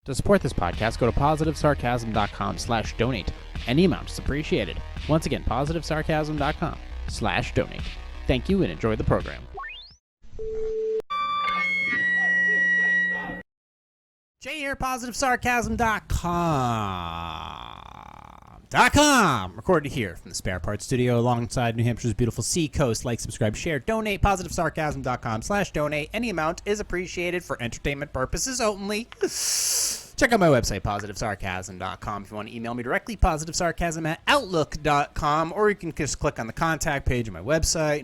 To support this podcast, go to positivesarcasm.com/donate. Any amount is appreciated. Once again, positivesarcasm.com/donate. Thank you and enjoy the program. Jay here, positivesarcasm.com. Recorded here from the Spare Parts Studio alongside New Hampshire's beautiful sea coast. Like, subscribe, share, donate. Positivesarcasm.com/donate. Any amount is appreciated for entertainment purposes only. Check out my website, positivesarcasm.com. If you want to email me directly, positivesarcasm@outlook.com, or you can just click on the contact page of my website,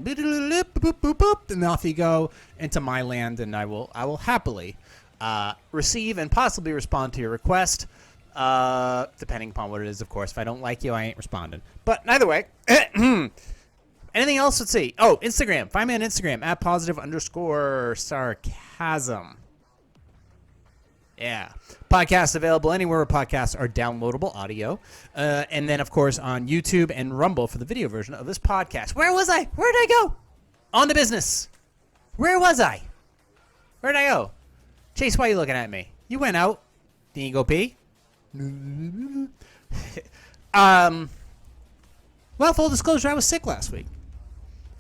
and off you go into my land, and I will happily receive and possibly respond to your request, depending upon what it is, of course. If I don't like you, I ain't responding. But either way, anything else? Let's see. Oh, Instagram. Find me on Instagram at @positive_sarcasm. Yeah. Podcasts available anywhere where podcasts are downloadable audio. And then, of course, on YouTube and Rumble for the video version of this podcast. Where was I? Where did I go? On to business. Where was I? Where did I go? Chase, why are you looking at me? You went out. Didn't you go pee? Well, full disclosure, I was sick last week.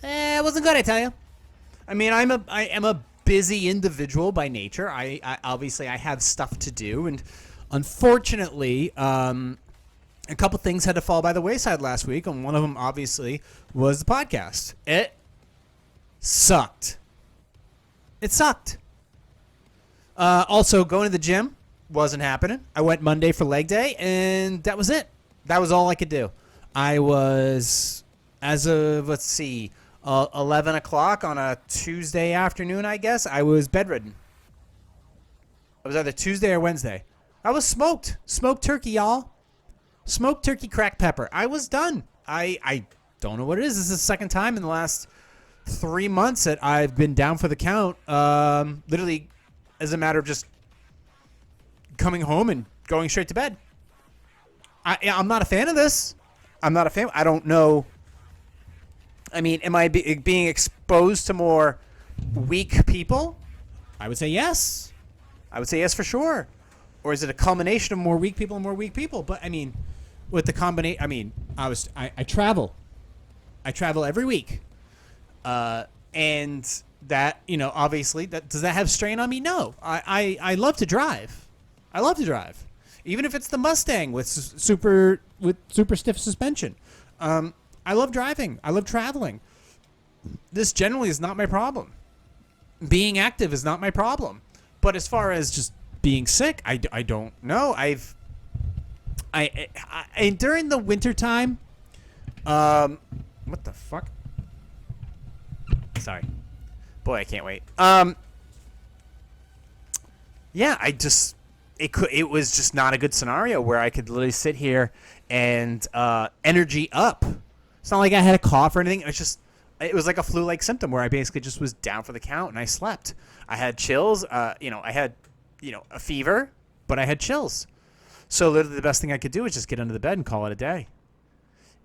It wasn't good, I tell you. I mean, I am a busy individual by nature. I obviously I have stuff to do, and unfortunately, a couple things had to fall by the wayside last week, and one of them obviously was the podcast. It sucked. It sucked. Also, going to the gym wasn't happening. I went Monday for leg day, and that was it. That was all I could do. I was, as of, 11 o'clock on a Tuesday afternoon, I guess, I was bedridden. It was either Tuesday or Wednesday. I was smoked. Smoked turkey, y'all. Smoked turkey cracked pepper. I was done. I don't know what it is. This is the second time in the last 3 months that I've been down for the count. Literally, as a matter of just coming home and going straight to bed. I'm not a fan of this. I'm not a fan. I don't know. I mean, am I being exposed to more weak people? I would say yes. I would say yes for sure. Or is it a culmination of more weak people and more weak people? But I mean, with the combination, I mean, I travel. I travel every week. And that, obviously, does that have strain on me? No. I love to drive. I love to drive. Even if it's the Mustang with super stiff suspension. I love driving. I love traveling. This generally is not my problem. Being active is not my problem. But as far as just being sick, I don't know. And during the winter time, what the fuck? Sorry. Boy, I can't wait. Yeah, it was just not a good scenario where I could literally sit here and energy up. It's not like I had a cough or anything. It was like a flu-like symptom where I basically just was down for the count and I slept. I had chills. I had, a fever, but I had chills. So literally the best thing I could do was just get under the bed and call it a day.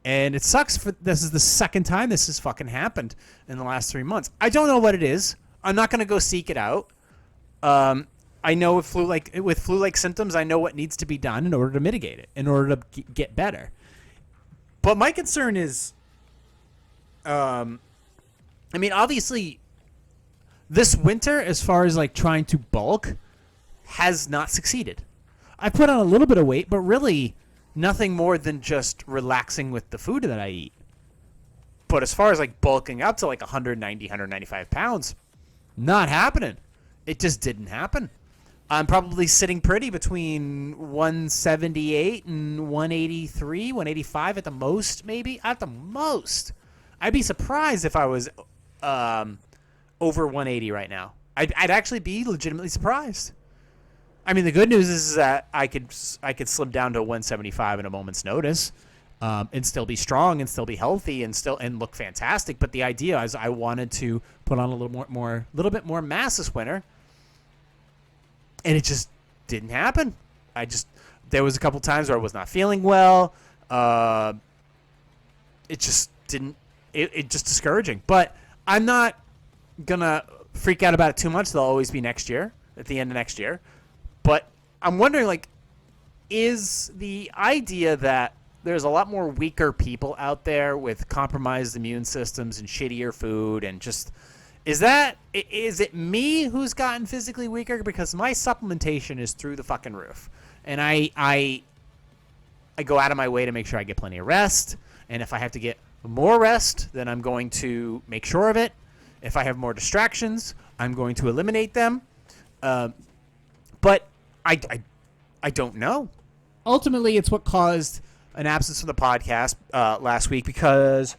And it sucks. This is the second time this has fucking happened in the last 3 months. I don't know what it is. I'm not going to go seek it out. I know with flu-like symptoms, I know what needs to be done in order to mitigate it, in order to get better. But my concern is, obviously, this winter, as far as like trying to bulk, has not succeeded. I put on a little bit of weight, but really nothing more than just relaxing with the food that I eat. But as far as like bulking up to like 190, 195 pounds, not happening. It just didn't happen. I'm probably sitting pretty between 178 and 183, 185 at the most, maybe. At the most. I'd be surprised if I was over 180 right now. I'd actually be legitimately surprised. I mean, the good news is that I could slim down to 175 in a moment's notice, and still be strong and still be healthy and look fantastic. But the idea is I wanted to put on a little bit more mass this winter. And it just didn't happen. There was a couple times where I was not feeling well. It just didn't. It just discouraging. But I'm not gonna freak out about it too much. They'll always be next year, at the end of next year. But I'm wondering, like, is the idea that there's a lot more weaker people out there with compromised immune systems and shittier food and just is it me who's gotten physically weaker because my supplementation is through the fucking roof and I go out of my way to make sure I get plenty of rest, and if I have to get more rest, then I'm going to make sure of it. If I have more distractions, I'm going to eliminate them. But I don't know. Ultimately, it's what caused an absence from the podcast last week because,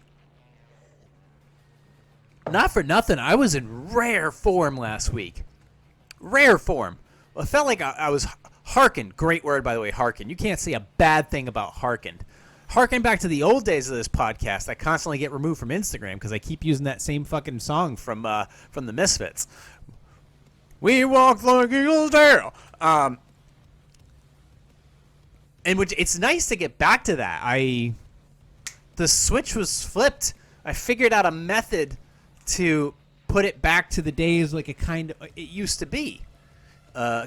not for nothing, I was in rare form last week. Rare form. Well, it felt like I was hearkened. Great word, by the way, hearkened. You can't say a bad thing about hearkened. Harken back to the old days of this podcast. I constantly get removed from Instagram because I keep using that same fucking song from the Misfits. We walk like eagles dare. And which it's nice to get back to that. The switch was flipped. I figured out a method to put it back to the days like it used to be.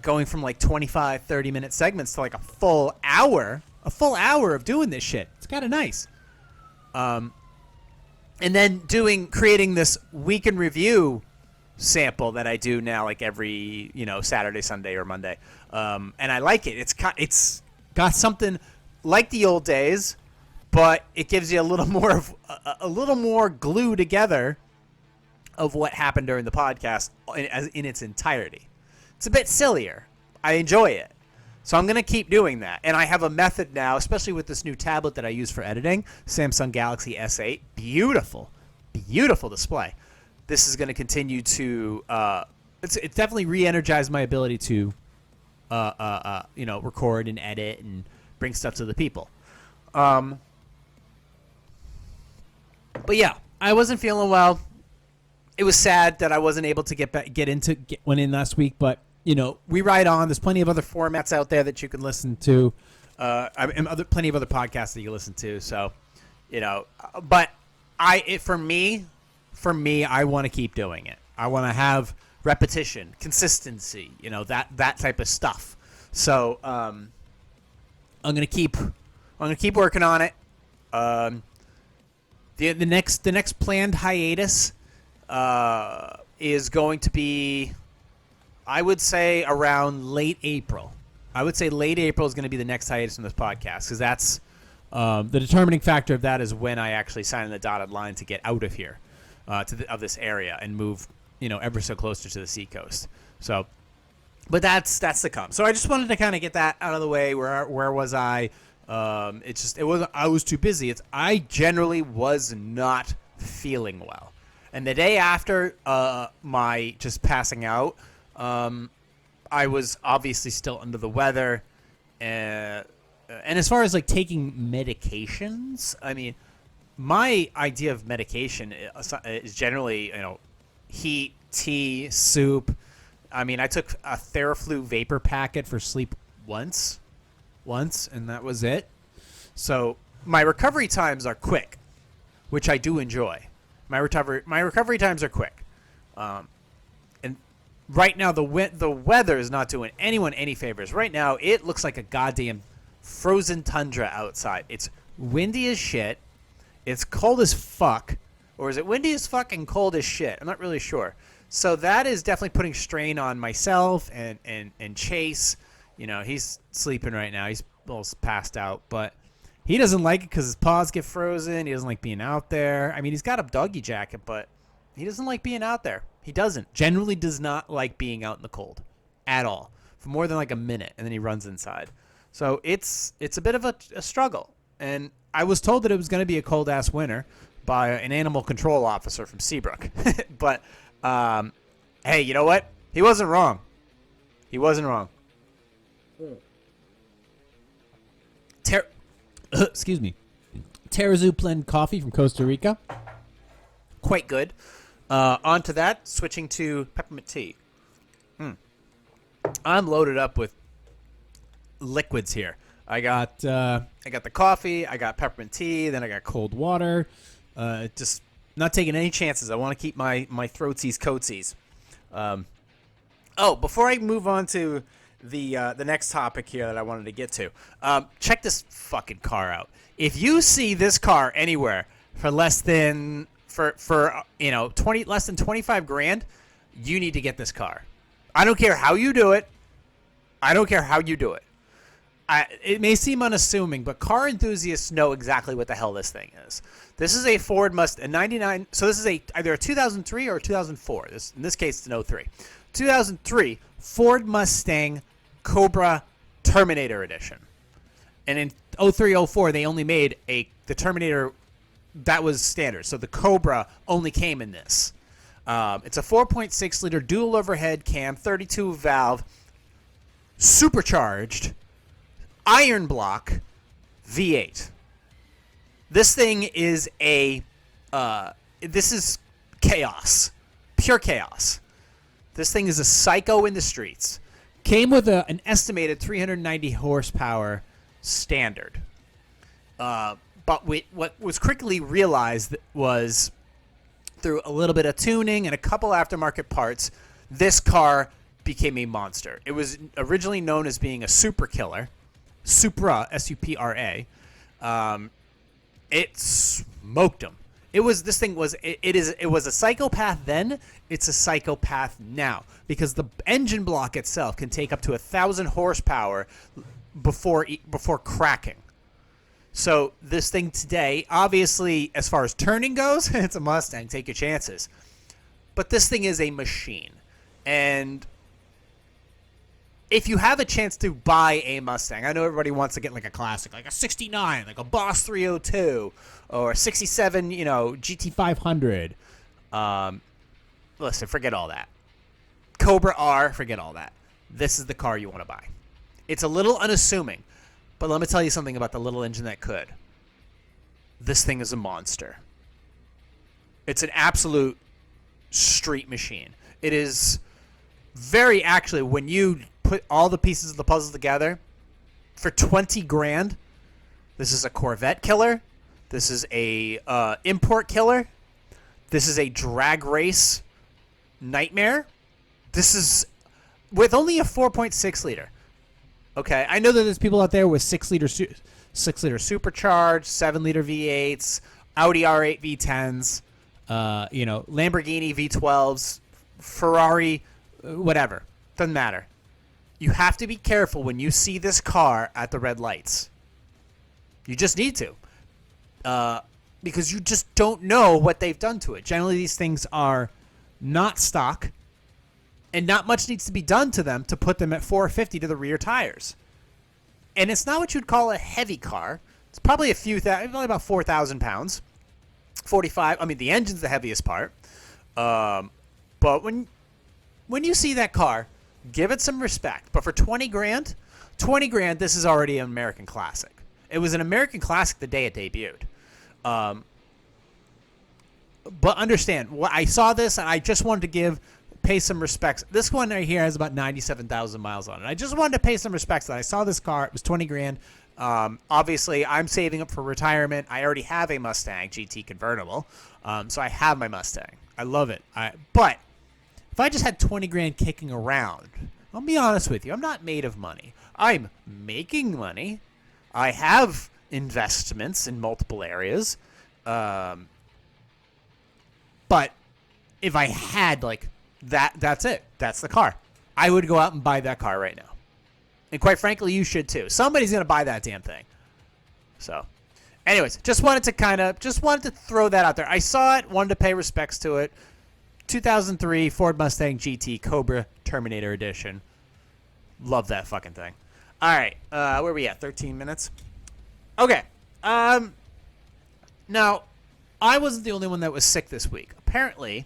Going from like 25, 30-minute segments to like a full hour of doing this shit. It's kind of nice. And then creating this week in review sample that I do now, like every Saturday, Sunday, or Monday. And I like it. It's got something like the old days, but it gives you a little more glue together of what happened during the podcast in its entirety. It's a bit sillier. I enjoy it. So I'm going to keep doing that. And I have a method now, especially with this new tablet that I use for editing, Samsung Galaxy S8. Beautiful. Beautiful display. This is going to continue to it's definitely re-energized my ability to record and edit and bring stuff to the people. But yeah, I wasn't feeling well. It was sad that I wasn't able to get one in last week, but we ride on. There's plenty of other formats out there that you can listen to, and plenty of other podcasts that you listen to. So, but for me, I want to keep doing it. I want to have repetition, consistency, that type of stuff. So, I'm gonna keep working on it. The next planned hiatus is going to be, I would say, around late April. I would say late April is going to be the next hiatus from this podcast, because that's the determining factor of that is when I actually sign the dotted line to get out of here, of this area, and move, ever so closer to the seacoast. So, but that's to come. So I just wanted to kind of get that out of the way. Where was I? I was too busy. I generally was not feeling well. And the day after my just passing out, I was obviously still under the weather. And as far as like taking medications, I mean, my idea of medication is generally, heat, tea, soup. I mean, I took a Theraflu vapor packet for sleep once, and that was it. So my recovery times are quick, which I do enjoy. My recovery times are quick, and right now the weather is not doing anyone any favors. Right now it looks like a goddamn frozen tundra outside. It's windy as shit. It's cold as fuck, or is it windy as fuck and cold as shit? I'm not really sure. So that is definitely putting strain on myself and Chase. He's sleeping right now. He's almost passed out, but he doesn't like it because his paws get frozen. He doesn't like being out there. I mean, he's got a doggy jacket, but he doesn't like being out there. He generally does not like being out in the cold at all for more than like a minute, and then he runs inside. So it's a bit of a struggle. And I was told that it was going to be a cold-ass winter by an animal control officer from Seabrook. But, hey, you know what? He wasn't wrong. Excuse me. Terrazoo blend coffee from Costa Rica. Quite good. On to that, switching to peppermint tea. I'm loaded up with liquids here. I got the coffee, I got peppermint tea, then I got cold water. Just not taking any chances. I want to keep my throatsies coatsies. Before I move on to the next topic here that I wanted to get to. Check this fucking car out. If you see this car anywhere for less than 25 grand, you need to get this car. I don't care how you do it. It may seem unassuming, but car enthusiasts know exactly what the hell this thing is. This is a Ford Mustang 99. So this is either a 2003 or a 2004. In this case, it's an 03. 2003 Ford Mustang Cobra Terminator Edition. And in 03-04, they only made the Terminator that was standard. So the Cobra only came in this. It's a 4.6 liter dual overhead cam, 32 valve, supercharged, iron block V8. This thing is this is chaos, pure chaos. This thing is a psycho in the streets. Came with an estimated 390 horsepower standard. But what was quickly realized was through a little bit of tuning and a couple aftermarket parts, this car became a monster. It was originally known as being a super killer. Supra, S-U-P-R-A. It smoked them. It was a psychopath then. It's a psychopath now because the engine block itself can take up to 1,000 horsepower before cracking. So this thing today, obviously, as far as turning goes, it's a Mustang. Take your chances. But this thing is a machine, and if you have a chance to buy a Mustang, I know everybody wants to get like a classic, like a 69, like a Boss 302, or a 67, GT500. Listen, forget all that. Cobra R, forget all that. This is the car you want to buy. It's a little unassuming, but let me tell you something about the little engine that could. This thing is a monster. It's an absolute street machine. It is actually, when you put all the pieces of the puzzle together, for 20 grand, this is a Corvette killer. This is a import killer. This is a drag race nightmare. This is with only a 4.6 liter. Okay, I know that there's people out there with 6 liter supercharged, 7 liter V8s, Audi R8 V10s, Lamborghini V12s, Ferrari, whatever. Doesn't matter. You have to be careful when you see this car at the red lights. You just need to. Because you just don't know what they've done to it. Generally, these things are not stock, and not much needs to be done to them to put them at 450 to the rear tires. And it's not what you'd call a heavy car. It's probably only about 4,000 pounds. 45. I mean, the engine's the heaviest part. But when you see that car, give it some respect. But for 20 grand, this is already an American classic. It was an American classic the day it debuted. But understand, I saw this and I just wanted to pay some respects. This one right here has about 97,000 miles on it. I just wanted to pay some respects that I saw this car. It was 20 grand. Obviously, I'm saving up for retirement. I already have a Mustang GT convertible. So I have my Mustang. I love it. But if I just had 20 grand kicking around, I'll be honest with you, I'm not made of money. I'm making money. I have investments in multiple areas. But if I had like that's it. That's the car. I would go out and buy that car right now. And quite frankly, you should too. Somebody's going to buy that damn thing. So, anyways, just wanted to throw that out there. I saw it, wanted to pay respects to it. 2003 Ford Mustang GT Cobra Terminator Edition. Love that fucking thing. All right, where are we at? 13 minutes. Okay. Now, I wasn't the only one that was sick this week. Apparently,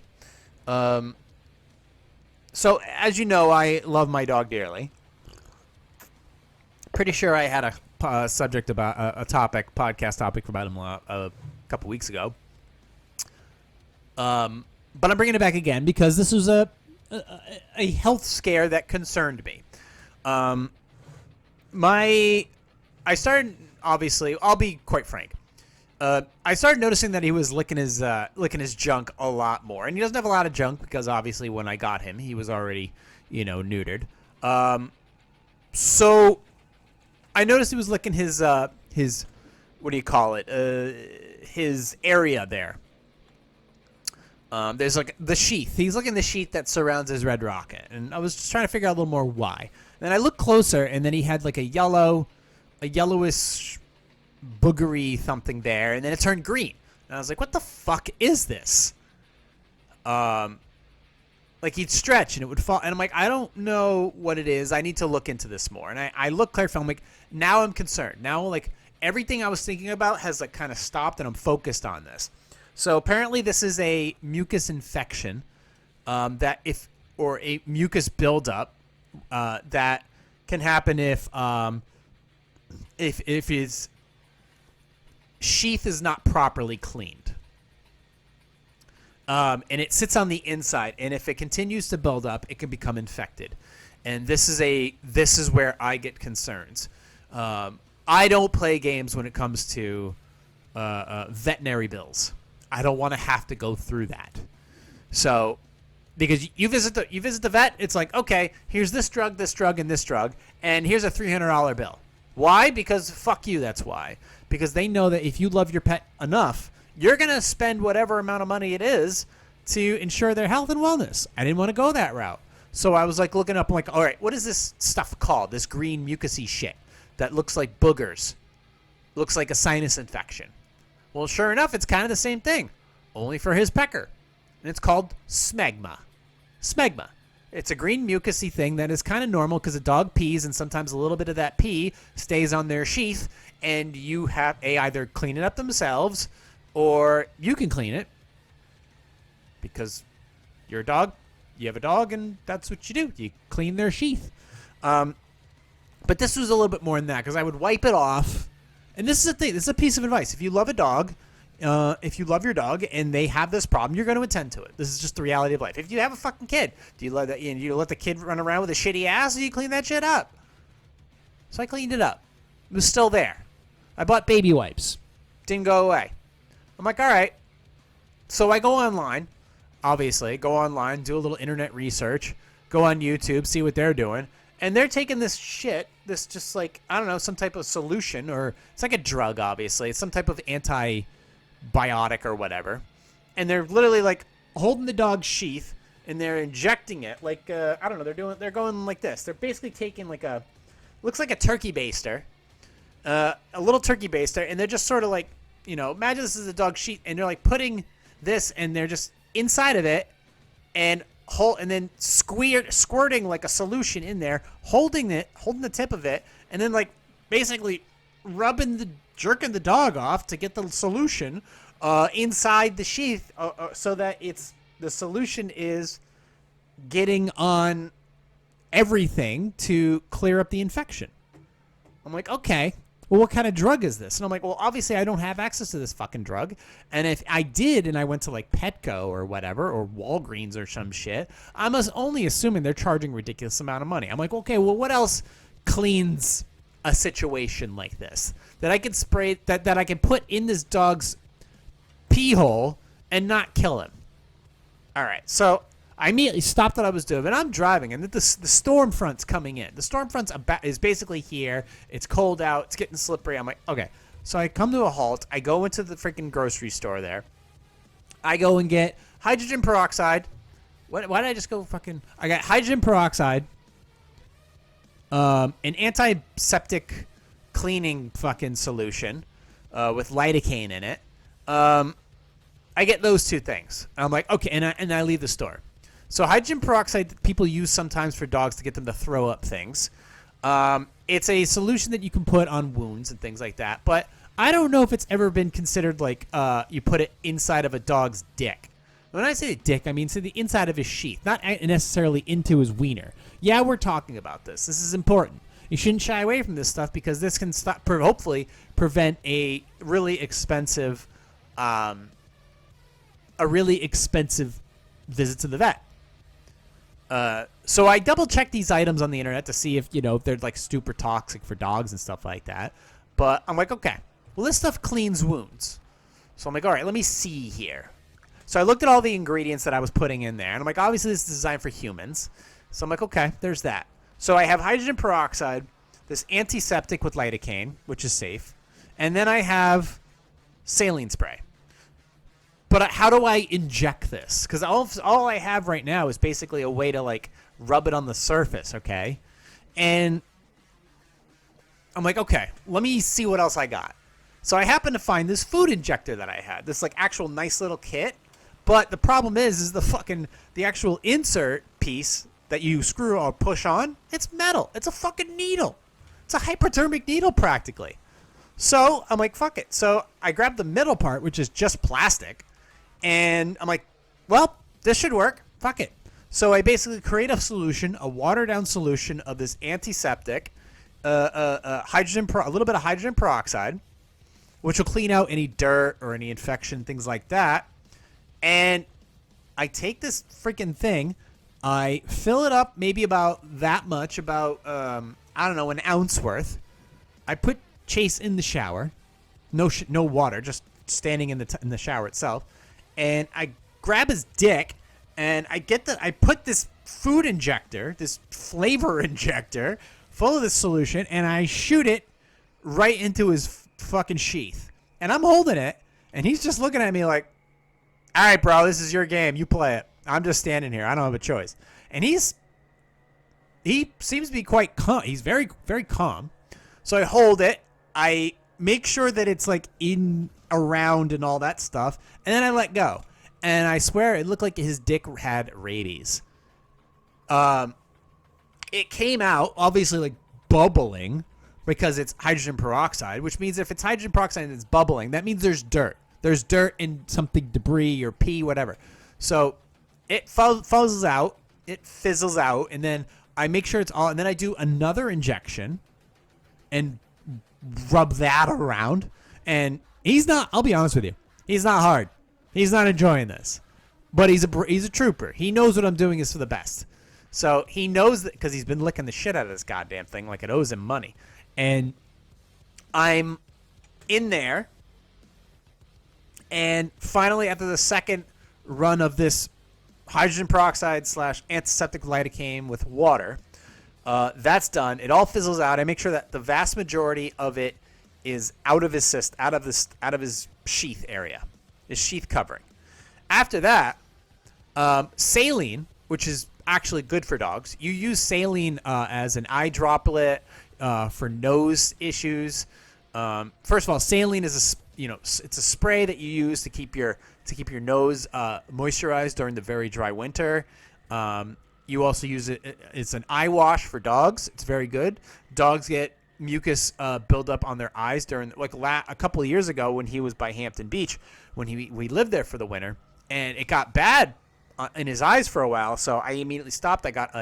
so as you know, I love my dog dearly. Pretty sure I had a subject about a podcast topic about him a couple weeks ago. But I'm bringing it back again because this was a health scare that concerned me. I started, obviously, I'll be quite frank. I started noticing that he was licking his junk a lot more, and he doesn't have a lot of junk because obviously when I got him, he was already, neutered. So I noticed he was licking his what do you call it? His area there. There's like the sheath. He's looking at the sheath that surrounds his red rocket, and I was just trying to figure out a little more why. And then I looked closer, and then he had like a yellowish, boogery something there, and then it turned green. And I was like, "What the fuck is this?" Like he'd stretch and it would fall, and I'm like, I don't know what it is. I need to look into this more. And I look carefully. I'm like, now I'm concerned. Now like everything I was thinking about has like kind of stopped, and I'm focused on this. So apparently this is a mucus infection, or a mucus buildup that can happen if his sheath is not properly cleaned. And it sits on the inside, and if it continues to build up, it can become infected. And this is where I get concerns. I don't play games when it comes to veterinary bills. I don't want to have to go through that. So, because you visit the vet, it's like, okay, here's this drug, and this drug, and here's a $300 bill. Why? Because fuck you. That's why. Because they know that if you love your pet enough, you're going to spend whatever amount of money it is to ensure their health and wellness. I didn't want to go that route. So I was like looking up, I'm like, all right, what is this stuff called? This green mucusy shit that looks like boogers. Looks like a sinus infection. Well, sure enough, it's kind of the same thing, only for his pecker. And it's called Smegma. Smegma. It's a green mucusy thing that is kind of normal because a dog pees, and sometimes a little bit of that pee stays on their sheath, and you have either clean it up themselves, or you can clean it because you're a dog. You have a dog, and that's what you do. You clean their sheath. But this was a little bit more than that, because I would wipe it off. And this is the thing. This is a piece of advice. If you love a dog, if you love your dog and they have this problem, you're going to attend to it. This is just the reality of life. If you have a fucking kid, do you let that? You let the kid run around with a shitty ass, or you clean that shit up? So I cleaned it up. It was still there. I bought baby wipes. Didn't go away. I'm like, all right. So I go online. Obviously, go online, do a little internet research, go on YouTube, see what they're doing. And they're taking this shit, this just like, I don't know, some type of solution, or it's like a drug, obviously. It's some type of antibiotic or whatever. And they're literally like holding the dog's sheath, and they're injecting it like, I don't know, they're going like this. They're basically taking like looks like a turkey baster, a little turkey baster, and they're just sort of like, imagine this is a dog's sheath, and they're like putting this, and they're just inside of it, and then squirting like a solution in there, holding the tip of it, and then like basically jerking the dog off to get the solution inside the sheath, so that the solution is getting on everything to clear up the infection. I'm like, okay. Well, what kind of drug is this? And I'm like, well, obviously I don't have access to this fucking drug. And if I did, and I went to like Petco or whatever, or Walgreens or some shit, I'm only assuming they're charging a ridiculous amount of money. I'm like, okay, well, what else cleans a situation like this that I can spray, that I can put in this dog's pee hole and not kill him? All right, so I immediately stopped what I was doing, and I'm driving, and the storm front's coming in. The storm front is basically here. It's cold out. It's getting slippery. I'm like, okay. So I come to a halt. I go into the freaking grocery store there. I go and get hydrogen peroxide. Why did I just go fucking... I got hydrogen peroxide, an antiseptic cleaning fucking solution with lidocaine in it. I get those two things. I'm like, okay, and I leave the store. So hydrogen peroxide people use sometimes for dogs to get them to throw up things. It's a solution that you can put on wounds and things like that. But I don't know if it's ever been considered like you put it inside of a dog's dick. When I say dick, I mean to the inside of his sheath, not necessarily into his wiener. Yeah, we're talking about this. This is important. You shouldn't shy away from this stuff, because this can hopefully prevent a really expensive visit to the vet. So I double checked these items on the internet to see if they're like super toxic for dogs and stuff like that. But I'm like, okay, well, this stuff cleans wounds. So I'm like, all right, let me see here. So I looked at all the ingredients that I was putting in there, and I'm like, obviously this is designed for humans. So I'm like, okay, there's that. So I have hydrogen peroxide, this antiseptic with lidocaine, which is safe, and then I have saline spray. But how do I inject this? Because all I have right now is basically a way to like rub it on the surface, okay? And I'm like, okay, let me see what else I got. So I happened to find this food injector that I had, this like actual nice little kit. But the problem is the actual insert piece that you screw or push on, it's metal. It's a fucking needle. It's a hypodermic needle practically. So I'm like, fuck it. So I grabbed the middle part, which is just plastic. And I'm like, well, this should work. Fuck it. So I basically create a solution, a watered down solution of this antiseptic, a little bit of hydrogen peroxide, which will clean out any dirt or any infection, things like that. And I take this freaking thing, I fill it up maybe about that much, about, I don't know, an ounce worth. I put Chase in the shower. No water, just standing in the shower itself. And I grab his dick, and I put this food injector, this flavor injector, full of this solution, and I shoot it right into his fucking sheath. And I'm holding it, and he's just looking at me like, all right, bro, this is your game. You play it. I'm just standing here. I don't have a choice. And he seems to be quite calm. He's very, very calm. So I hold it. I make sure that it's like in, around, and all that stuff. And then I let go. And I swear it looked like his dick had rabies. It came out, obviously, like bubbling because it's hydrogen peroxide, which means if it's hydrogen peroxide and it's bubbling, that means there's dirt. There's dirt and something, debris or pee, whatever. So it fizzles out. It fizzles out. And then I make sure it's all. And then I do another injection and rub that around. And he's not, I'll be honest with you, he's not hard. He's not enjoying this. But he's a trooper. He knows what I'm doing is for the best. So he knows that because he's been licking the shit out of this goddamn thing like it owes him money. And I'm in there. And finally, after the second run of this hydrogen peroxide / antiseptic lidocaine with water, that's done. It all fizzles out. I make sure that the vast majority of it is out of his out of his sheath area, his sheath covering. After that, saline, which is actually good for dogs. You use saline as an eye droplet for nose issues. First of all, saline is it's a spray that you use to keep your nose moisturized during the very dry winter. You also use it. It's an eye wash for dogs. It's very good. Dogs get mucus buildup on their eyes during a couple of years ago when he was by Hampton Beach when we lived there for the winter, and it got bad in his eyes for a while. So I immediately stopped. I got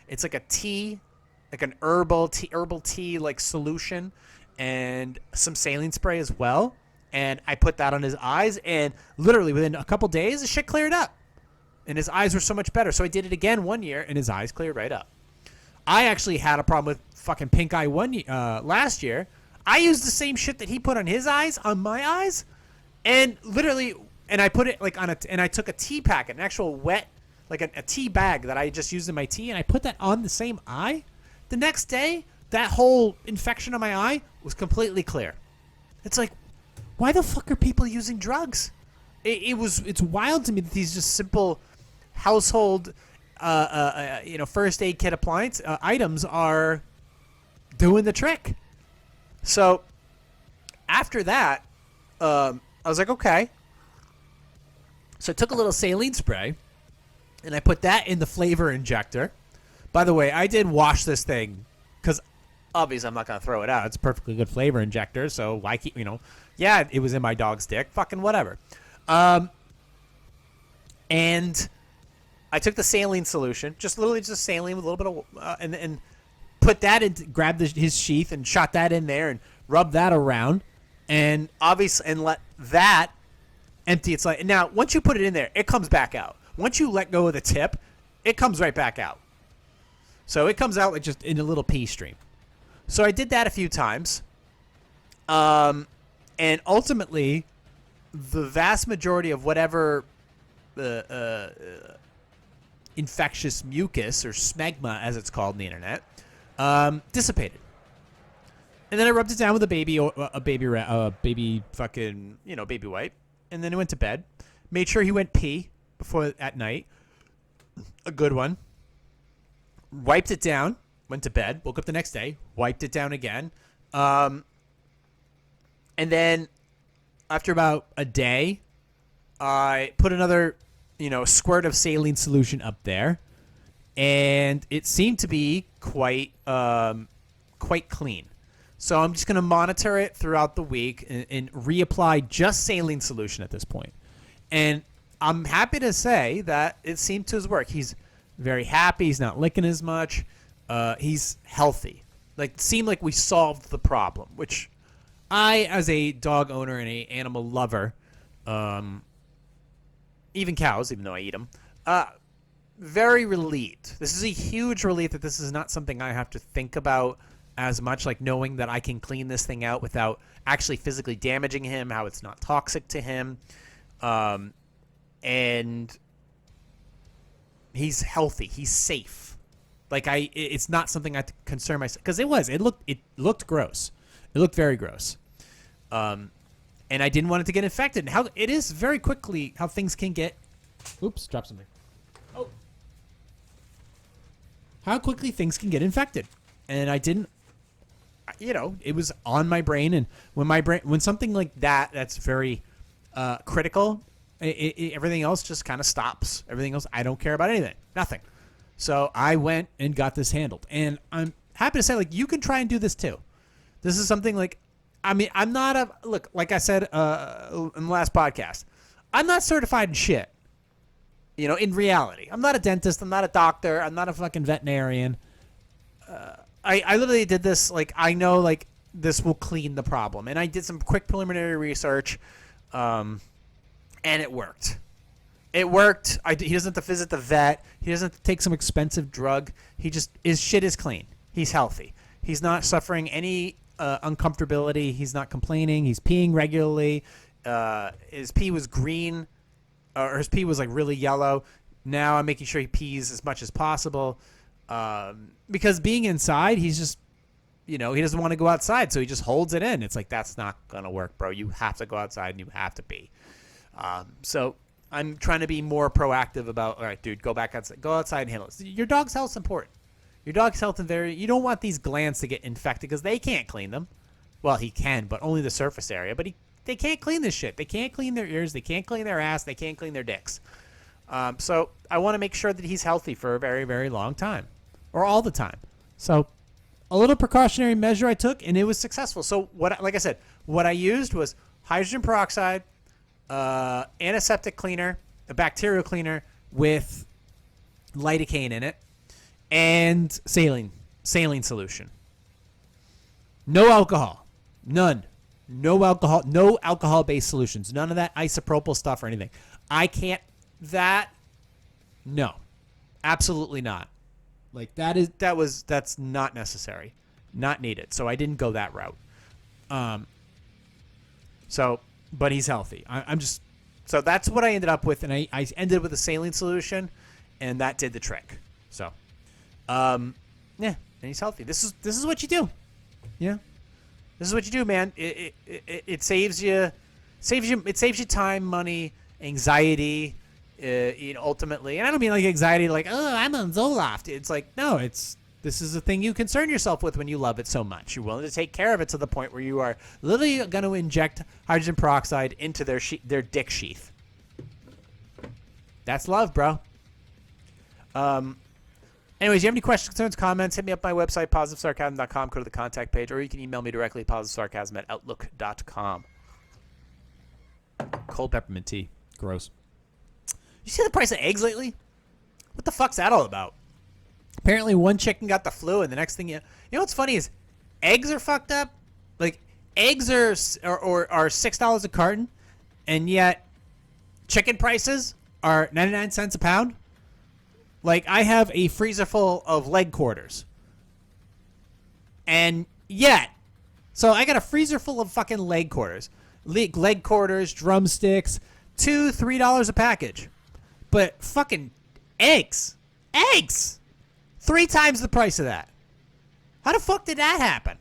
it's like a tea, like an herbal tea like solution, and some saline spray as well. And I put that on his eyes, and literally within a couple days, the shit cleared up. And his eyes were so much better. So I did it again one year, and his eyes cleared right up. I actually had a problem with fucking pink eye last year. I used the same shit that he put on his eyes on my eyes, and literally, and I put it like and I took a tea packet, an actual wet, like a tea bag that I just used in my tea, and I put that on the same eye. The next day, that whole infection on my eye was completely clear. It's like, why the fuck are people using drugs? It's wild to me that these just simple household, first aid kit appliance items are doing the trick. So after that, I was like, okay. So I took a little saline spray, and I put that in the flavor injector. By the way, I did wash this thing because obviously I'm not going to throw it out. It's a perfectly good flavor injector, so why keep, yeah, it was in my dog's dick. Fucking whatever. And I took the saline solution, just saline with a little bit of, and put that in, grabbed his sheath and shot that in there and rubbed that around, and obviously, and let that empty its light. Now, once you put it in there, it comes back out. Once you let go of the tip, it comes right back out. So it comes out like just in a little pee stream. So I did that a few times. And ultimately, the vast majority of whatever infectious mucus, or smegma as it's called on the internet, dissipated. And then I rubbed it down with a baby fucking, baby wipe. And then I went to bed. Made sure he went pee before at night. A good one. Wiped it down. Went to bed. Woke up the next day. Wiped it down again. And then after about a day, I put another, squirt of saline solution up there. And it seemed to be quite clean. So I'm just going to monitor it throughout the week and reapply just saline solution at this point. And I'm happy to say that it seemed to work. He's very happy. He's not licking as much. He's healthy. It seemed like we solved the problem, which I, as a dog owner and an animal lover, even cows, even though I eat them, very relieved. This is a huge relief that this is not something I have to think about as much, like knowing that I can clean this thing out without actually physically damaging him, how it's not toxic to him. And he's healthy. He's safe. It's not something I have to concern myself, because it looked gross. It looked very gross. And I didn't want it to get infected. And how it is very quickly how things can get. Oops, drop something. Oh. How quickly things can get infected. And I didn't, it was on my brain. And when something like that's very critical, everything else just kind of stops. Everything else, I don't care about anything. Nothing. So I went and got this handled. And I'm happy to say, you can try and do this too. This is something I'm not like I said in the last podcast, I'm not certified in shit. In reality, I'm not a dentist. I'm not a doctor. I'm not a fucking veterinarian. I literally did this. I know, this will clean the problem. And I did some quick preliminary research, and it worked. It worked. He doesn't have to visit the vet. He doesn't have to take some expensive drug. His shit is clean. He's healthy. He's not suffering any uncomfortability. He's not complaining. He's peeing regularly. His pee was green, or his pee was really yellow. Now I'm making sure he pees as much as possible. Because being inside, he's just, he doesn't want to go outside, so he just holds it in. It's that's not going to work, bro. You have to go outside and you have to pee. So I'm trying to be more proactive about, all right, dude, go outside and handle it. Your dog's health is important. Your dog's health is you don't want these glands to get infected because they can't clean them. Well, he can, but only the surface area. But they can't clean this shit. They can't clean their ears. They can't clean their ass. They can't clean their dicks. So I want to make sure that he's healthy for a very, very long time. Or all the time. So a little precautionary measure I took, and it was successful. So like I said, what I used was hydrogen peroxide, antiseptic cleaner, a bacterial cleaner with lidocaine in it, and saline solution. No alcohol. None. No alcohol. No alcohol-based solutions. None of that isopropyl stuff or anything. I can't. No. Absolutely not. That's not necessary. Not needed. So I didn't go that route. But he's healthy. So that's what I ended up with, and I ended with a saline solution, and that did the trick. So, and he's healthy. This is what you do. Yeah, this is what you do, man. It saves you time, money, anxiety. Ultimately, and I don't mean anxiety, I'm on Zoloft. It's no, this is a thing you concern yourself with when you love it so much. You're willing to take care of it to the point where you are literally going to inject hydrogen peroxide into their dick sheath. That's love, bro. Anyways, you have any questions, concerns, comments, hit me up my website, positivesarcasm.com. Go to the contact page, or you can email me directly at positivesarcasm@outlook.com. Cold peppermint tea. Gross. You see the price of eggs lately? What the fuck's that all about? Apparently one chicken got the flu, and the next thing you know what's funny is eggs are fucked up. Eggs are $6 a carton, and yet chicken prices are 99 cents a pound. I have a freezer full of leg quarters. And yet, so I got a freezer full of fucking leg quarters. Leg quarters, drumsticks, $2-3 a package. But fucking eggs. 3 times the price of that. How the fuck did that happen?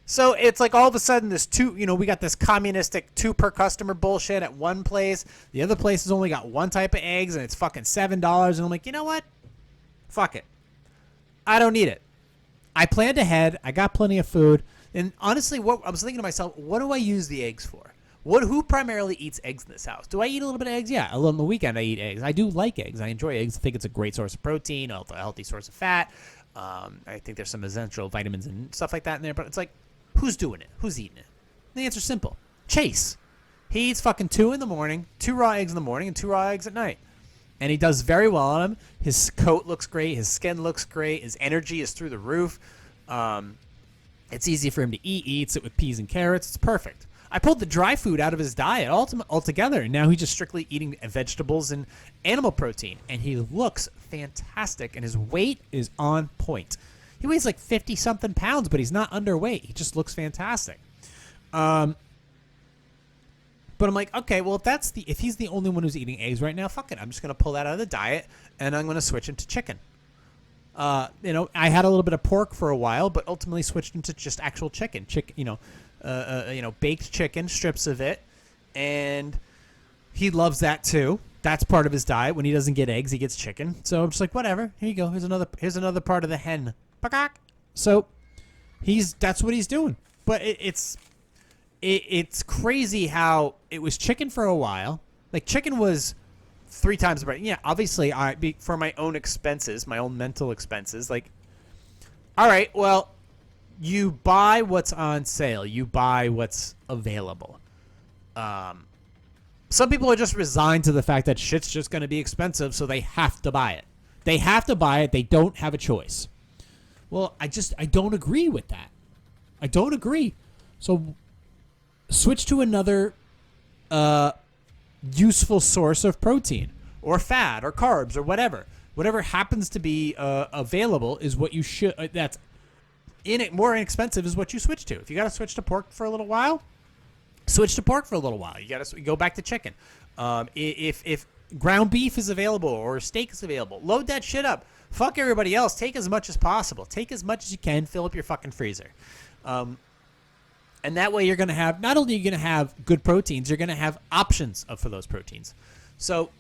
So it's like all of a sudden this we got this communistic 2 per customer bullshit at one place. The other place has only got one type of eggs and it's fucking $7. And I'm like, you know what? Fuck it. I don't need it. I planned ahead. I got plenty of food. And honestly, what I was thinking to myself, what do I use the eggs for? Who primarily eats eggs in this house? Do I eat a little bit of eggs? Yeah, on the weekend I eat eggs. I do like eggs. I enjoy eggs. I think it's a great source of protein, a healthy source of fat. I think there's some essential vitamins and stuff like that in there. But it's like, who's doing it? Who's eating it? The answer's simple. Chase. He eats fucking 2 in the morning, 2 raw eggs in the morning, and 2 raw eggs at night. And he does very well on them. His coat looks great. His skin looks great. His energy is through the roof. It's easy for him to eat. He eats it with peas and carrots. It's perfect. I pulled the dry food out of his diet altogether, and now he's just strictly eating vegetables and animal protein. And he looks fantastic, and his weight is on point. He weighs like 50-something pounds, but he's not underweight. He just looks fantastic. But I'm like, okay, well, if he's the only one who's eating eggs right now, fuck it. I'm just going to pull that out of the diet, and I'm going to switch him to chicken. I had a little bit of pork for a while, but ultimately switched into just actual chicken. Baked chicken, strips of it, and he loves that too. That's part of his diet. When he doesn't get eggs, he gets chicken. So I'm just like, whatever. Here you go. Here's another part of the hen. So that's what he's doing. But it's crazy how it was chicken for a while. Like chicken was 3 times the price. Yeah, obviously for my own expenses, my own mental expenses, like, all right, well, you buy what's on sale. You buy what's available. Some people are just resigned to the fact that shit's just going to be expensive, so they have to buy it. They have to buy it. They don't have a choice. Well, I don't agree with that. I don't agree. So switch to another useful source of protein or fat or carbs or whatever. Whatever happens to be available is what you should. That's more inexpensive is what you switch to. If you got to switch to pork for a little while, switch to pork for a little while. You got to go back to chicken. If ground beef is available or steak is available, load that shit up. Fuck everybody else. Take as much as possible. Take as much as you can. Fill up your fucking freezer. And that way you're going to have, not only are you going to have good proteins, you're going to have options for those proteins. So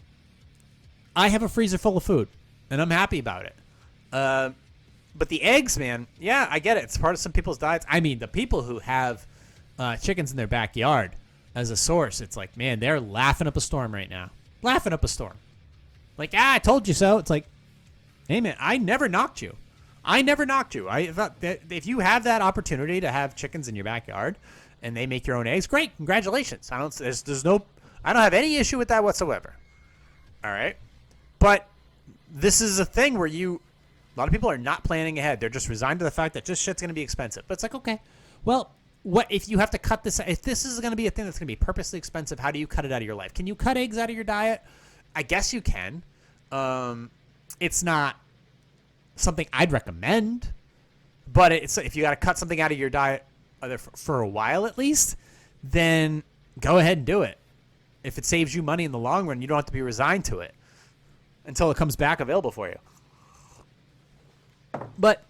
I have a freezer full of food, and I'm happy about it. But the eggs, man, yeah, I get it. It's part of some people's diets. I mean, the people who have chickens in their backyard as a source, it's like, man, they're laughing up a storm right now. Laughing up a storm. Like, I told you so. It's like, hey, man, I never knocked you. I thought that if you have that opportunity to have chickens in your backyard and they make your own eggs, great, congratulations. I don't have any issue with that whatsoever. All right, but this is a thing where a lot of people are not planning ahead. They're just resigned to the fact that this shit's going to be expensive. But it's like, okay, well, what if you have to cut this? If this is going to be a thing that's going to be purposely expensive, how do you cut it out of your life? Can you cut eggs out of your diet? I guess you can. It's not something I'd recommend, but if you got to cut something out of your diet for a while at least, then go ahead and do it. If it saves you money in the long run, you don't have to be resigned to it until it comes back available for you. But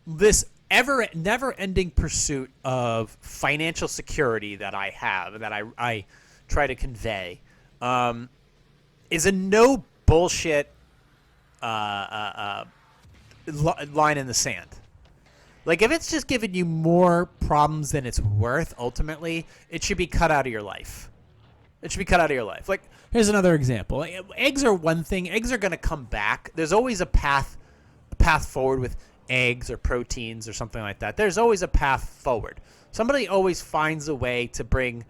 this never-ending pursuit of financial security that I have, that I try to convey, is a no bullshit line in the sand. Like, if it's just giving you more problems than it's worth, ultimately, it should be cut out of your life. It should be cut out of your life. Like, here's another example. Eggs are one thing. Eggs are going to come back. There's always a path forward with eggs or proteins or something like that. There's always a path forward. Somebody always finds a way to bring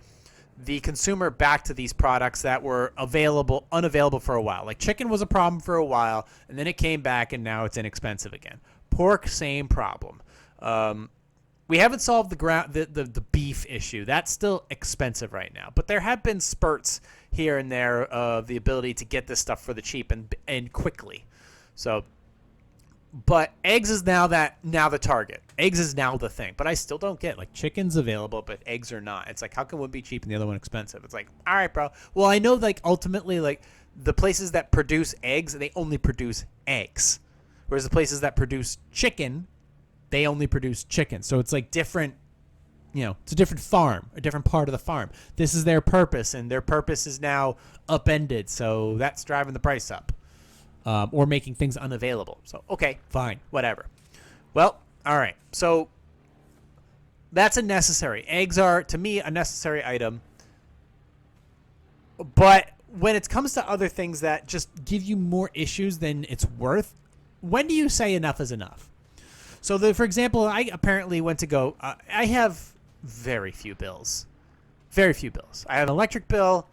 the consumer back to these products that were unavailable for a while. Like chicken was a problem for a while, and then it came back, and now it's inexpensive again. Pork, same problem. We haven't solved the beef issue. That's still expensive right now. But there have been spurts here and there of the ability to get this stuff for the cheap and quickly. So, but eggs is now the target. Eggs is now the thing. But I still don't get, like, chicken's available, but eggs are not. It's like, how can one be cheap and the other one expensive? It's like, all right, bro. Well, I know, like, ultimately, like, the places that produce eggs, they only produce eggs. Whereas the places that produce chicken they only produce chicken. So it's like different, it's a different farm, a different part of the farm. This is their purpose, and their purpose is now upended. So that's driving the price up, or making things unavailable. So, okay, fine, whatever. Well, all right. So that's a necessary. Eggs are, to me, a necessary item. But when it comes to other things that just give you more issues than it's worth, when do you say enough is enough? So, for example, I apparently went to go. I have very few bills. Very few bills. I have an electric bill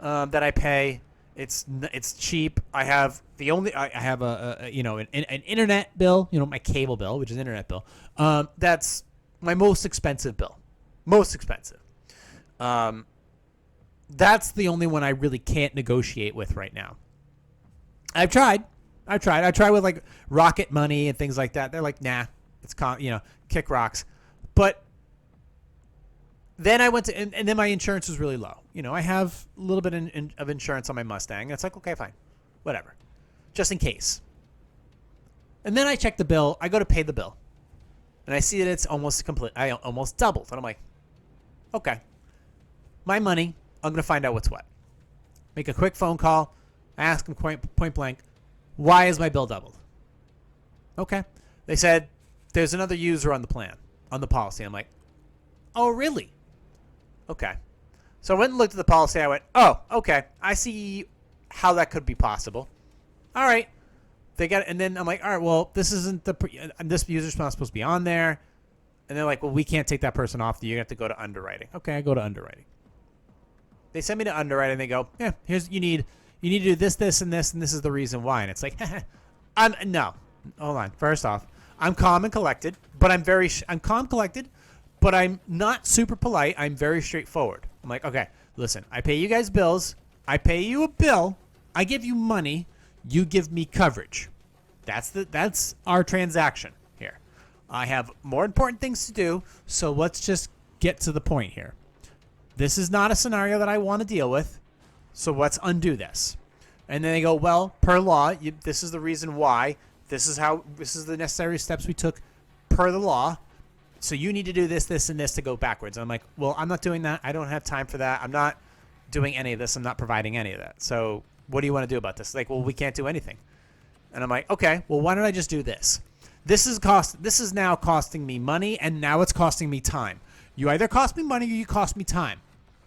that I pay. It's cheap. I have an internet bill. My cable bill, which is an internet bill. That's my most expensive bill. Most expensive. That's the only one I really can't negotiate with right now. I've tried. I tried with like Rocket Money and things like that. They're like, nah, it's kick rocks. But then I went to, and then my insurance was really low. I have a little bit of insurance on my Mustang. And it's like, okay, fine, whatever, just in case. And then I check the bill. I go to pay the bill, and I see that it's almost complete. I almost doubled, and I'm like, okay, my money. I'm gonna find out what's what. Make a quick phone call. Ask them point blank. Why is my bill doubled? Okay. They said, there's another user on the plan, on the policy. I'm like, oh, really? Okay. So I went and looked at the policy. I went, oh, okay. I see how that could be possible. All right. They got it. And then I'm like, all right, well, this isn't this user's not supposed to be on there. And they're like, well, we can't take that person off. You have to go to underwriting. Okay, I go to underwriting. They send me to underwriting. They go, yeah, you need to do this, this, and this, and this is the reason why. And it's like, no, hold on. First off, I'm calm and collected, but I'm calm, collected, but I'm not super polite. I'm very straightforward. I'm like, okay, listen, I pay you guys bills. I pay you a bill. I give you money. You give me coverage. That's our transaction here. I have more important things to do, so let's just get to the point here. This is not a scenario that I want to deal with, so let's undo this. And then they go, well, per law, this is the reason why. This is the necessary steps we took per the law. So you need to do this, this, and this to go backwards. And I'm like, well, I'm not doing that. I don't have time for that. I'm not doing any of this. I'm not providing any of that. So what do you want to do about this? Like, well, we can't do anything. And I'm like, okay, well, why don't I just do this? This is now costing me money, and now it's costing me time. You either cost me money or you cost me time.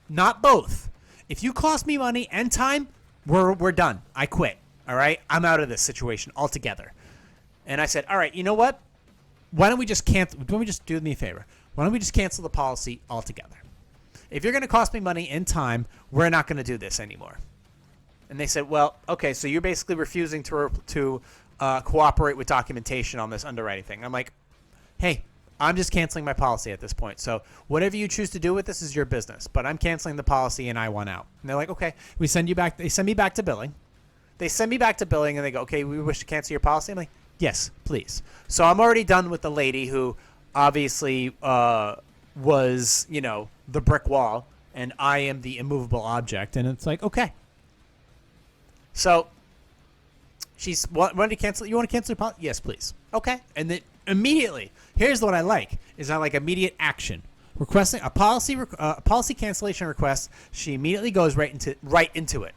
Not both. If you cost me money and time, we're done. I quit. All right? I'm out of this situation altogether. And I said, all right, you know what? Why don't we just cancel? Why don't we just do me a favor? Why don't we just cancel the policy altogether? If you're going to cost me money and time, we're not going to do this anymore. And they said, well, okay, so you're basically refusing to cooperate with documentation on this underwriting thing. I'm like, hey, I'm just canceling my policy at this point. So whatever you choose to do with this is your business. But I'm canceling the policy and I want out. And they're like, okay, we send you back. They send me back to billing. They send me back to billing and they go, okay, we wish to cancel your policy. I'm like, yes, please. So I'm already done with the lady who obviously was, the brick wall, and I am the immovable object. And it's like, okay. So she's wanted to cancel. You want to cancel your policy? Yes, please. Okay. And then immediately, here's what I like: immediate action. Requesting a policy cancellation request. She immediately goes right into it,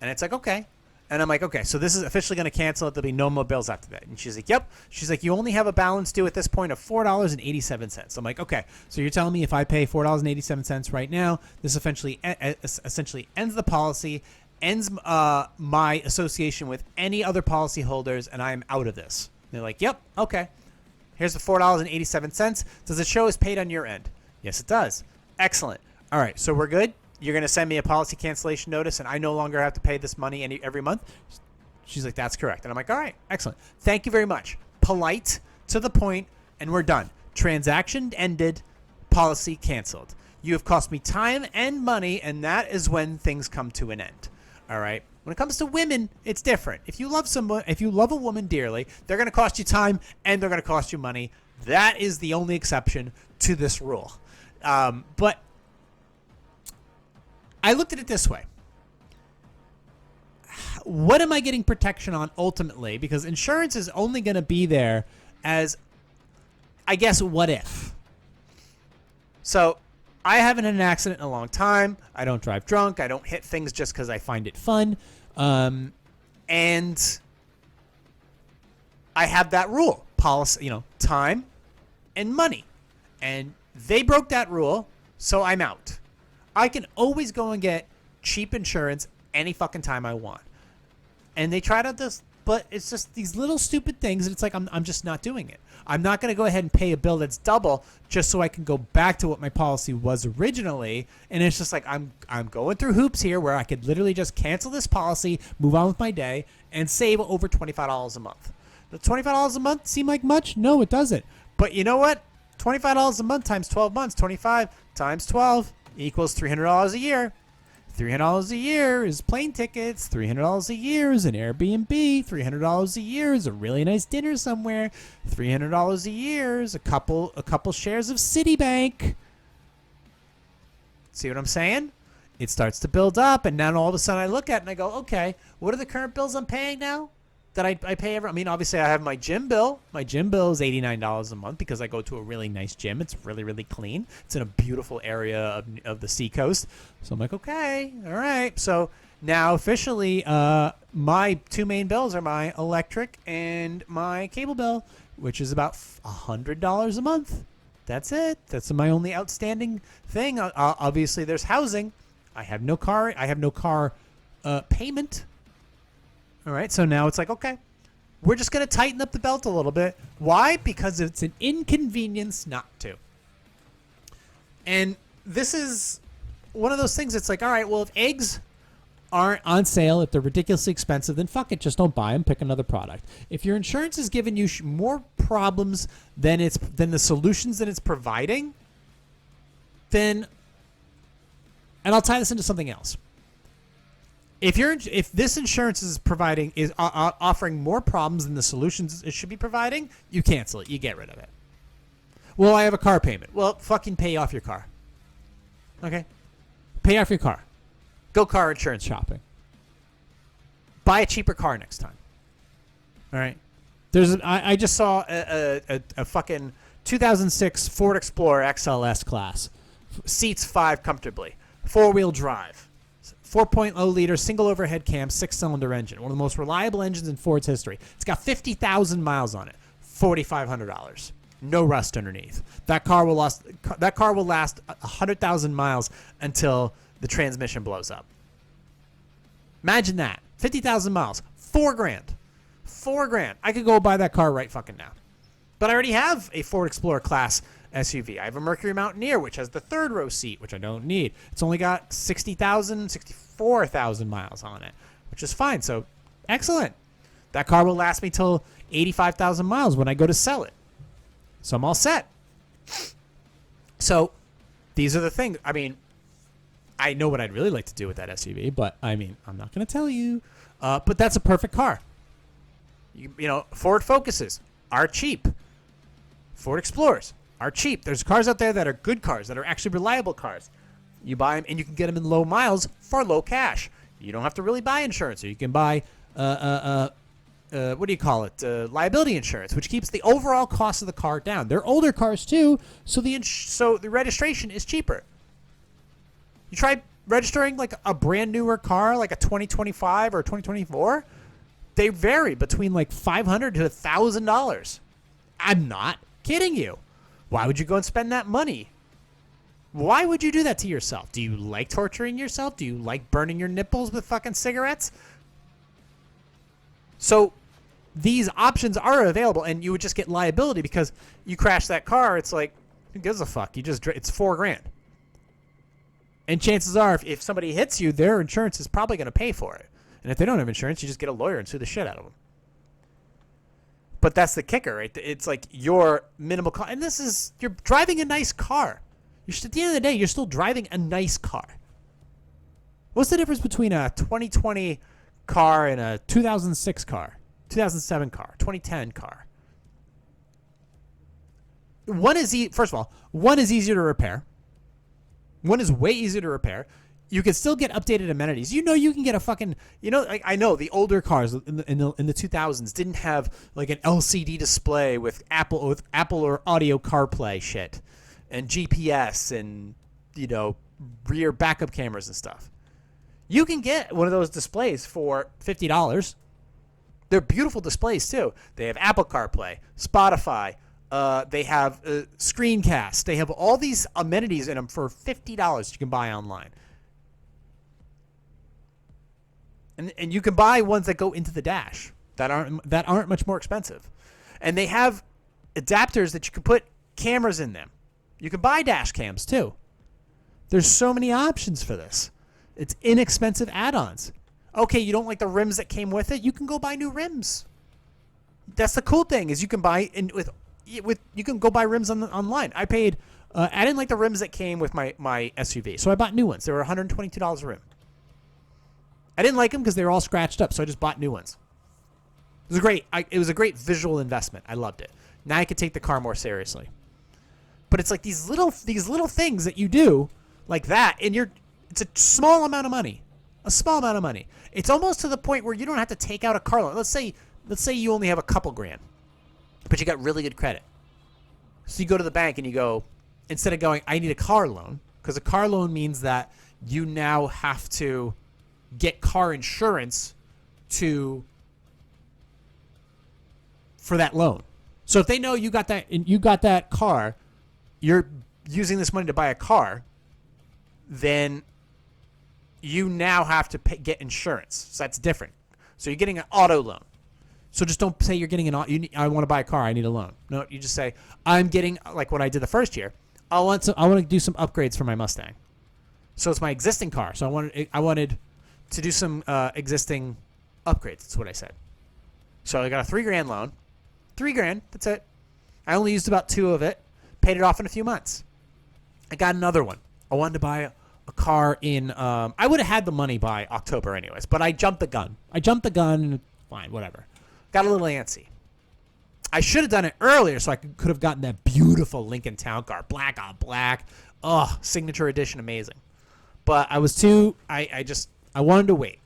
and it's like, okay. And I'm like, okay, so this is officially going to cancel it. There'll be no more bills after that. And she's like, yep. She's like, you only have a balance due at this point of $4.87. I'm like, okay, so you're telling me if I pay $4.87 right now, this essentially ends the policy, ends my association with any other policy holders, and I am out of this. And they're like, yep, okay. Here's the $4.87. Does it show as paid on your end? Yes, it does. Excellent. All right, so we're good? You're going to send me a policy cancellation notice, and I no longer have to pay this money every month? She's like, that's correct. And I'm like, all right, excellent. Thank you very much. Polite, to the point, and we're done. Transaction ended, policy canceled. You have cost me time and money, and that is when things come to an end. All right? When it comes to women, it's different. If you love a woman dearly, they're going to cost you time, and they're going to cost you money. That is the only exception to this rule. But I looked at it this way. What am I getting protection on ultimately? Because insurance is only going to be there as I guess what if? So I haven't had an accident in a long time. I don't drive drunk. I don't hit things just because I find it fun. And I have that rule, policy, time and money. And they broke that rule, so I'm out. I can always go and get cheap insurance any fucking time I want. And they tried out this, but it's just these little stupid things, and it's like I'm just not doing it. I'm not going to go ahead and pay a bill that's double just so I can go back to what my policy was originally. And it's just like I'm going through hoops here where I could literally just cancel this policy, move on with my day, and save over $25 a month. Does $25 a month seem like much? No, it doesn't. But you know what? $25 a month times 12 months, 25 times 12 equals $300 a year. $300 a year is plane tickets. $300 a year is an Airbnb. $300 a year is a really nice dinner somewhere. $300 a year is a couple shares of Citibank. See what I'm saying? It starts to build up, and then all of a sudden I look at it and I go, okay, what are the current bills I'm paying now? That I pay every. I mean, obviously I have my gym bill. My gym bill is $89 a month because I go to a really nice gym. It's really, really clean. It's in a beautiful area of the seacoast. So I'm like, okay, all right. So now officially, my two main bills are my electric and my cable bill, which is about $100 a month. That's it. That's my only outstanding thing. Obviously, there's housing. I have no car. I have no car payment. All right, so now it's like, okay, we're just going to tighten up the belt a little bit. Why? Because it's an inconvenience not to. And this is one of those things that's like, all right, well, if eggs aren't on sale, if they're ridiculously expensive, then fuck it, just don't buy them, pick another product. If your insurance is giving you more problems than the solutions that it's providing, then, and I'll tie this into something else. If this insurance is offering more problems than the solutions it should be providing, you cancel it. You get rid of it. Well, I have a car payment. Well, fucking pay off your car. Okay? Pay off your car. Go car insurance shopping. Buy a cheaper car next time. All right? I just saw a fucking 2006 Ford Explorer XLS class. Seats 5 comfortably. 4-wheel drive. 4.0 liter single overhead cam 6-cylinder engine, one of the most reliable engines in Ford's history. It's got 50,000 miles on it, $4,500. No rust underneath. That car will last 100,000 miles until the transmission blows up. Imagine that, 50,000 miles, $4,000. $4,000. I could go buy that car right fucking now. But I already have a Ford Explorer class SUV. I have a Mercury Mountaineer, which has the third row seat, which I don't need. It's only got 64,000 miles on it, which is fine. So, excellent. That car will last me till 85,000 miles when I go to sell it. So I'm all set. So, these are the things. I mean, I know what I'd really like to do with that SUV, but I mean, I'm not going to tell you. But that's a perfect car. Ford Focuses are cheap. Ford Explorers are cheap. There's cars out there that are good cars, that are actually reliable cars. You buy them, and you can get them in low miles for low cash. You don't have to really buy insurance, or you can buy, what do you call it? Liability insurance, which keeps the overall cost of the car down. They're older cars, too, so the registration is cheaper. You try registering like a brand newer car, like a 2025 or 2024, they vary between like $500 to $1,000. I'm not kidding you. Why would you go and spend that money? Why would you do that to yourself? Do you like torturing yourself? Do you like burning your nipples with fucking cigarettes? So these options are available, and you would just get liability because you crash that car. It's like, who gives a fuck? It's $4,000. And chances are, if somebody hits you, their insurance is probably going to pay for it. And if they don't have insurance, you just get a lawyer and sue the shit out of them. But that's the kicker, right? It's like your minimal cost. And you're driving a nice car. At the end of the day, you're still driving a nice car. What's the difference between a 2020 car and a 2006 car, 2007 car, 2010 car? First of all, one is easier to repair. One is way easier to repair. you can still get updated amenities. You know, you can get a fucking, like, I know the older cars in the 2000s didn't have like an LCD display with Apple or audio CarPlay shit and GPS and, rear backup cameras and stuff. You can get one of those displays for $50. They're beautiful displays too. They have Apple CarPlay, Spotify, they have screencast. They have all these amenities in them for $50 you can buy online. And you can buy ones that go into the dash that aren't much more expensive. And they have adapters that you can put cameras in them. You can buy dash cams too. There's so many options for this. It's inexpensive add-ons. Okay, you don't like the rims that came with it? You can go buy new rims. That's the cool thing is you can buy you can go buy rims online. I didn't like the rims that came with my SUV, so I bought new ones. They were $122 a rim. I didn't like them because they were all scratched up, so I just bought new ones. It was great. It was a great visual investment. I loved it. Now I can take the car more seriously. But it's like these little things that you do like that, and it's a small amount of money. A small amount of money. It's almost to the point where you don't have to take out a car loan. Let's say you only have a couple grand, but you got really good credit. So you go to the bank and you go, instead of going, I need a car loan, because a car loan means that you now have to get car insurance for that loan. So if they know you got that car, you're using this money to buy a car, then you now have to get insurance. So that's different. So you're getting an auto loan. So just don't say you're getting I want to buy a car, I need a loan. No, you just say, I'm getting, like what I did the first year, I want to do some upgrades for my Mustang. So it's my existing car. So I wanted to do some existing upgrades. That's what I said. So I got a $3,000 loan. $3,000, that's it. I only used about $2,000 of it. Paid it off in a few months. I got another one. I wanted to buy a car in, I would have had the money by October anyways, but I jumped the gun. Fine, whatever. Got a little antsy. I should have done it earlier so I could have gotten that beautiful Lincoln Town Car, black on black. Oh, signature edition, amazing. But I was I wanted to wait.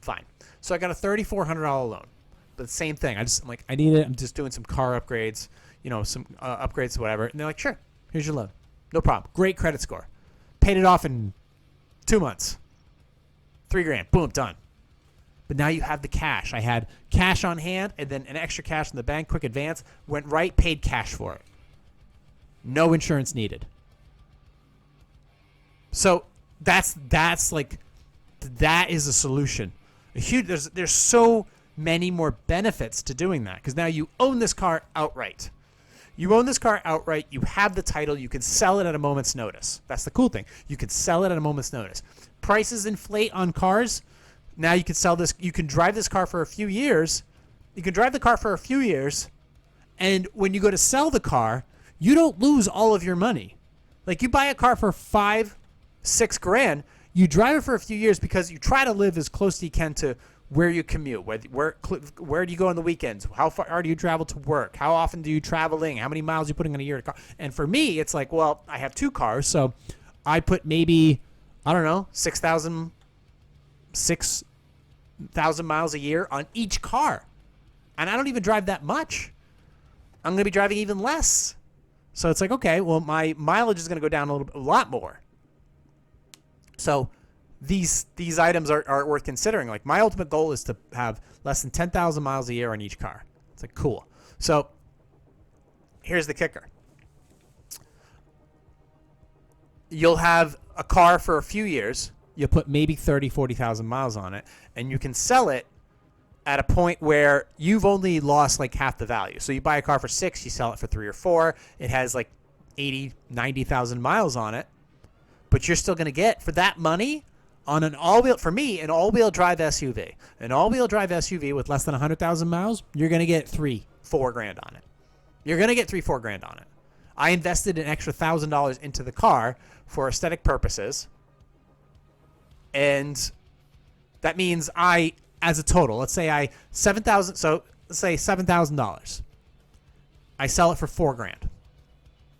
Fine. So I got a $3,400 loan. But the same thing. I'm like, I need it. I'm just doing some car upgrades, some upgrades, whatever. And they're like, sure, here's your loan. No problem. Great credit score. Paid it off in 2 months. $3,000. Boom, done. But now you have the cash. I had cash on hand and then an extra cash in the bank, quick advance, went right, paid cash for it. No insurance needed. So that is a solution. There's so many more benefits to doing that because now you own this car outright. You own this car outright. You have the title. You can sell it at a moment's notice. That's the cool thing. You can sell it at a moment's notice. Prices inflate on cars. Now you can sell this. You can drive this car for a few years. And when you go to sell the car, you don't lose all of your money. Like you buy a car for $5-6 grand. You drive it for a few years because you try to live as close as you can to where you commute, where do you go on the weekends, how far do you travel to work, how often do you traveling, how many miles are you putting in a year to car. And for me, it's like, well, I have 2 cars, so I put maybe, I don't know, 6,000 miles a year on each car. And I don't even drive that much. I'm going to be driving even less. So it's like, okay, well, my mileage is going to go down a lot more. So these items are worth considering. Like my ultimate goal is to have less than 10,000 miles a year on each car. It's like, cool. So here's the kicker. You'll have a car for a few years. You'll put maybe 30, 40,000 miles on it, and you can sell it at a point where you've only lost like half the value. So you buy a car for 6, you sell it for 3 or 4. It has like 80, 90,000 miles on it, but you're still going to get for that money on an all-wheel drive SUV. An all-wheel drive SUV with less than 100,000 miles, you're going to get $3-4 grand on it. You're going to get $3-4 grand on it. I invested an extra $1,000 into the car for aesthetic purposes. And that means as a total, let's say $7,000. I sell it for $4 grand.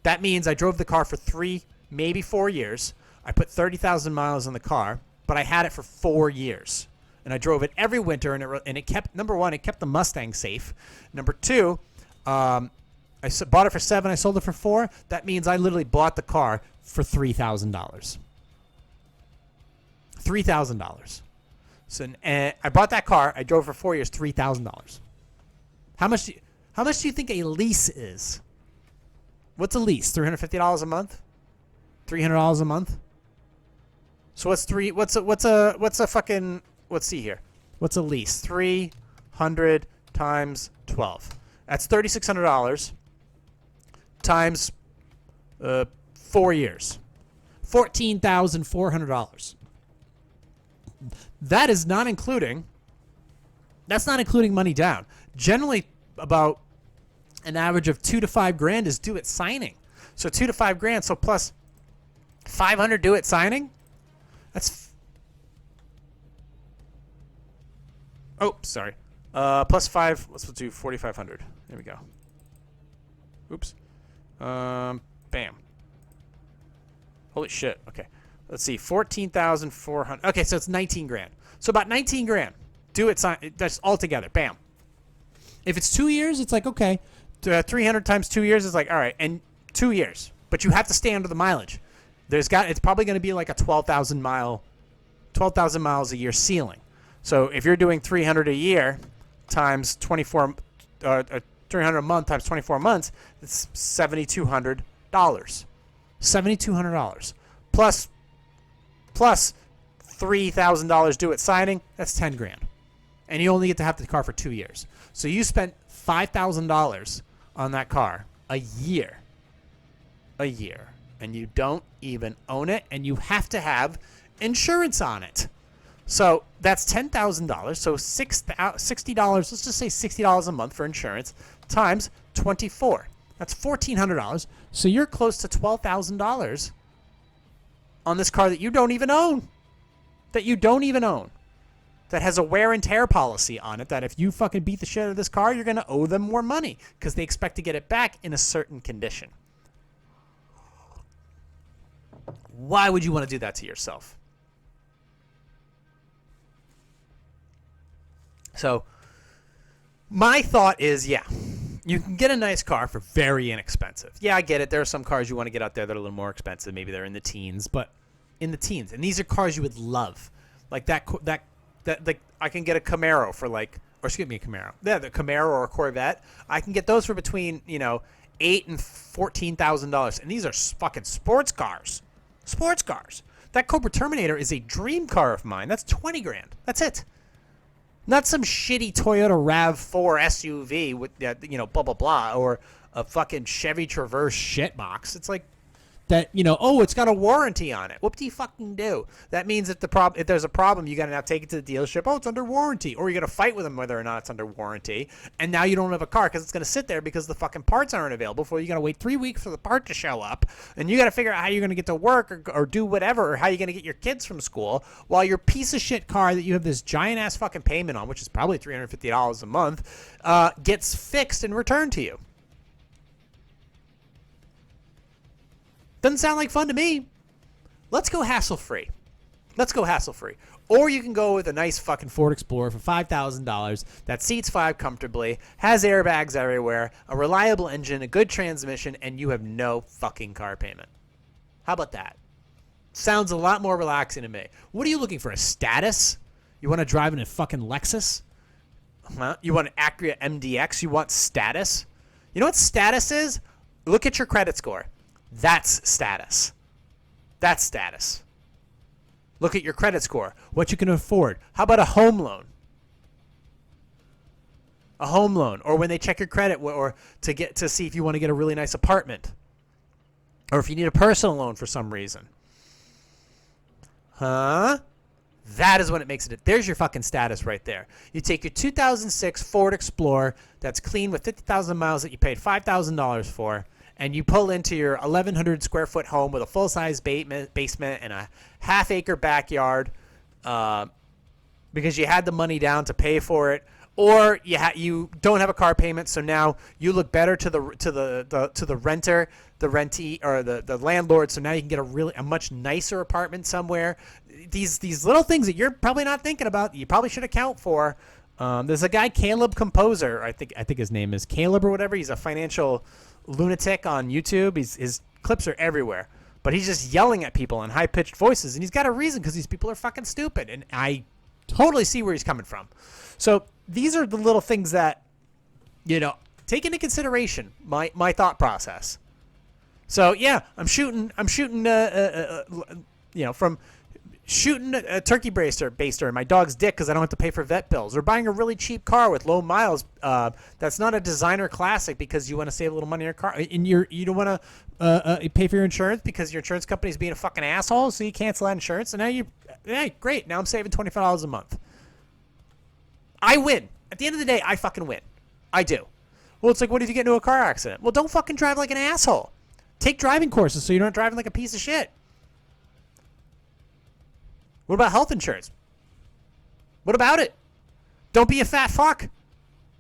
That means I drove the car for 3, maybe 4 years. I put 30,000 miles on the car, but I had it for 4 years. And I drove it every winter, and it kept, number one, it kept the Mustang safe. Number two, I bought it for $7,000, I sold it for $4,000. That means I literally bought the car for $3,000. $3,000. So and I bought that car. I drove for 4 years, $3,000. How much do you think a lease is? What's a lease? $350 a month? $300 a month? So what's a fucking, let's see here. What's a lease? 300 times 12. That's $3,600 times 4 years. $14,400. That's not including money down. Generally, about an average of $2,000 to $5,000 is due at signing. So $2,000 to $5,000. So plus $500 due at signing. That's sorry. Plus 5. Let's do $4,500. There we go. Oops. Bam. Holy shit. Okay. Let's see. 14,400. Okay, so it's $19,000. So about $19,000. Do it. That's all together. Bam. If it's 2 years, it's like, okay. 300 times 2 years is like, all right. And 2 years. But you have to stay under the mileage. It's probably going to be like a 12,000 miles a year ceiling. So if you're doing 300 a year times 24, 300 a month times 24 months, it's $7,200. $7,200 plus $3,000 due at signing. That's $10,000, and you only get to have the car for 2 years. So you spent $5,000 on that car a year, and you don't even own it, and you have to have insurance on it. So that's $10,000. So $60. Let's just say $60 a month for insurance times 24. That's $1,400. So you're close to $12,000 on this car that you don't even own. That has a wear and tear policy on it. That if you fucking beat the shit out of this car, you're going to owe them more money because they expect to get it back in a certain condition. Why would you want to do that to yourself? So my thought is, yeah, you can get a nice car for very inexpensive. Yeah, I get it. There are some cars you want to get out there that are a little more expensive. Maybe they're in the teens, but in the teens. And these are cars you would love. Like that like I can get a Camaro for like, or excuse me, a Camaro. Yeah, the Camaro or a Corvette. I can get those for between, $8,000 and $14,000. And these are fucking sports cars. Sports cars. That Cobra Terminator is a dream car of mine. That's $20,000. That's it. Not some shitty Toyota RAV4 SUV with, blah, blah, blah, or a fucking Chevy Traverse shitbox. It's like that, it's got a warranty on it. What do you fucking do? That means if there's a problem, you got to now take it to the dealership. Oh, it's under warranty. Or you got to fight with them whether or not it's under warranty. And now you don't have a car because it's going to sit there because the fucking parts aren't available for you. You got to wait 3 weeks for the part to show up. And you got to figure out how you're going to get to work or do whatever, or how you're going to get your kids from school while your piece of shit car that you have this giant ass fucking payment on, which is probably $350 a month, gets fixed and returned to you. Doesn't sound like fun to me. Let's go hassle-free. Or you can go with a nice fucking Ford Explorer for $5,000 that seats 5 comfortably, has airbags everywhere, a reliable engine, a good transmission, and you have no fucking car payment. How about that? Sounds a lot more relaxing to me. What are you looking for, a status? You want to drive in a fucking Lexus? Huh? You want an Acura MDX? You want status? You know what status is? Look at your credit score. That's status. Look at your credit score. What you can afford. How about a home loan? Or when they check your credit, or to see if you want to get a really nice apartment, or if you need a personal loan for some reason. Huh? That is when it makes it. There's your fucking status right there. You take your 2006 Ford Explorer that's clean with 50,000 miles that you paid $5,000 for, and you pull into your 1,100 square foot home with a full-size basement and a half-acre backyard because you had the money down to pay for it, Or you don't have a car payment, so now you look better to the renter, the rentee, or the landlord. So now you can get a much nicer apartment somewhere. These little things that you're probably not thinking about, that you probably should account for. There's a guy, Caleb Composer. I think his name is Caleb or whatever. He's a financial lunatic on YouTube. His clips are everywhere, but he's just yelling at people in high pitched voices, and he's got a reason, because these people are fucking stupid, and I totally see where he's coming from. So these are the little things that, take into consideration my thought process. So yeah, I'm shooting from shooting a turkey baster in my dog's dick because I don't have to pay for vet bills, or buying a really cheap car with low miles that's not a designer classic because you want to save a little money in your car, and you don't want to pay for your insurance because your insurance company is being a fucking asshole, so you cancel that insurance, and now great, now I'm saving $25 a month. I win. At the end of the day, I fucking win. I do. Well, it's like, what if you get into a car accident? Well, don't fucking drive like an asshole. Take driving courses so you're not driving like a piece of shit. What about health insurance? What about it? Don't be a fat fuck.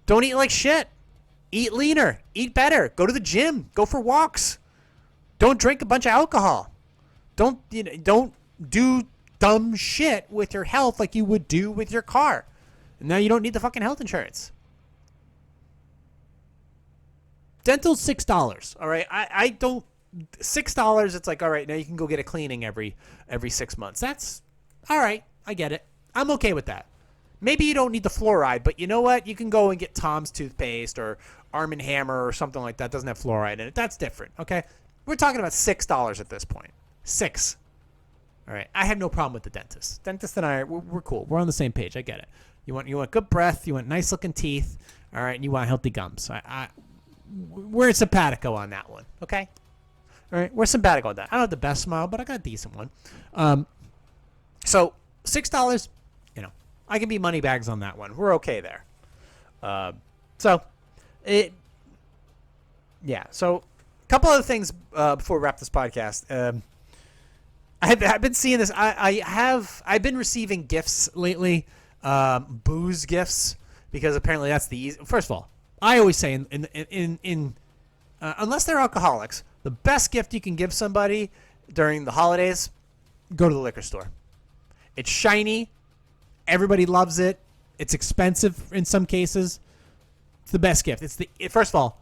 Don't eat like shit. Eat leaner. Eat better. Go to the gym. Go for walks. Don't drink a bunch of alcohol. Don't do dumb shit with your health like you would do with your car. And now you don't need the fucking health insurance. Dental's $6. All right. I don't. $6. It's like, all right, now you can go get a cleaning every 6 months. That's all right. I get it. I'm okay with that. Maybe you don't need the fluoride, but you know what? You can go and get Tom's toothpaste or Arm & Hammer or something like that. Doesn't have fluoride in it. That's different. Okay. We're talking about $6 at this point. $6. All right. I have no problem with the dentist. Dentist and I, we're cool. We're on the same page. I get it. You want good breath. You want nice looking teeth. All right. And you want healthy gums. We're simpatico on that one. Okay. All right. We're simpatico on that. I don't have the best smile, but I got a decent one. So $6, I can be money bags on that one. We're okay there. So a couple other things before we wrap this podcast. I've been seeing this. I've been receiving gifts lately, booze gifts, because apparently that's the easy. First of all, I always say in unless they're alcoholics, the best gift you can give somebody during the holidays, go to the liquor store. It's shiny. Everybody loves it. It's expensive in some cases. It's the best gift. First of all,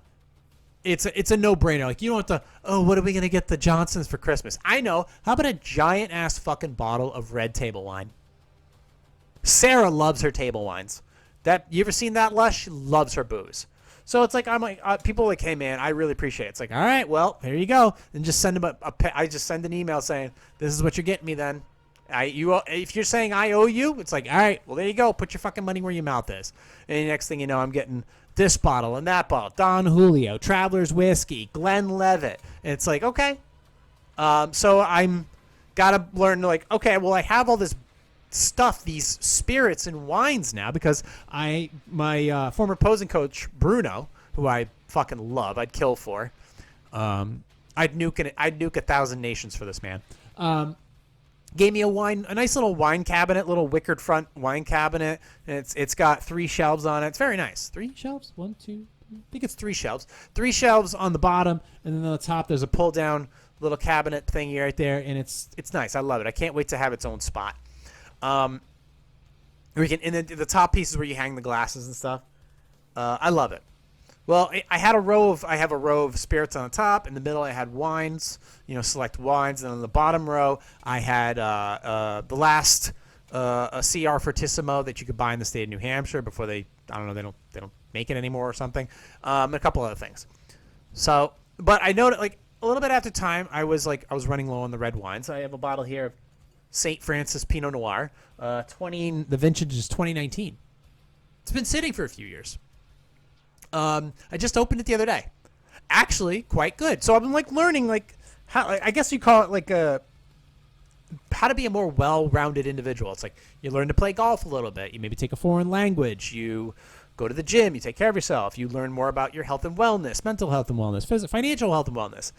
it's a no-brainer. Like, you don't have to, what are we going to get the Johnsons for Christmas? I know. How about a giant-ass fucking bottle of red table wine? Sarah loves her table wines. You ever seen that, Lush? She loves her booze. So it's like, I'm like, people are like, hey, man, I really appreciate it. It's like, all right, well, here you go. And just send them I just send an email saying, this is what you're getting me then. If you're saying I owe you, it's like, all right, well, there you go. Put your fucking money where your mouth is. And the next thing you know, I'm getting this bottle and that bottle. Don Julio, Traveler's Whiskey, Glenlivet. And it's like, okay. So I'm got to learn, like, okay, well, I have all this stuff, these spirits and wines now, because my former posing coach, Bruno, who I fucking love, I'd kill for. I'd nuke 1,000 nations for this man. Gave me a nice little wine cabinet, little wickered front wine cabinet. And it's got 3 shelves on it. It's very nice. 3 shelves? 1, 2, I think it's 3 shelves. 3 shelves on the bottom, and then on the top there's a pull down little cabinet thingy right there, and it's nice. I love it. I can't wait to have its own spot. We can, and the top pieces where you hang the glasses and stuff. I love it. Well, I have a row of spirits on the top. In the middle, I had wines, select wines. And on the bottom row, I had the last a CR Fortissimo that you could buy in the state of New Hampshire before they don't make it anymore or something. A couple other things. So, but I noted, like, a little bit after time, I was running low on the red wine. So I have a bottle here of St. Francis Pinot Noir. The vintage is 2019. It's been sitting for a few years. I just opened it the other day. Actually, quite good. So I've been learning how, I guess you call it how to be a more well-rounded individual. It's like you learn to play golf a little bit. You maybe take a foreign language. You go to the gym. You take care of yourself. You learn more about your health and wellness, mental health and wellness, financial health and wellness.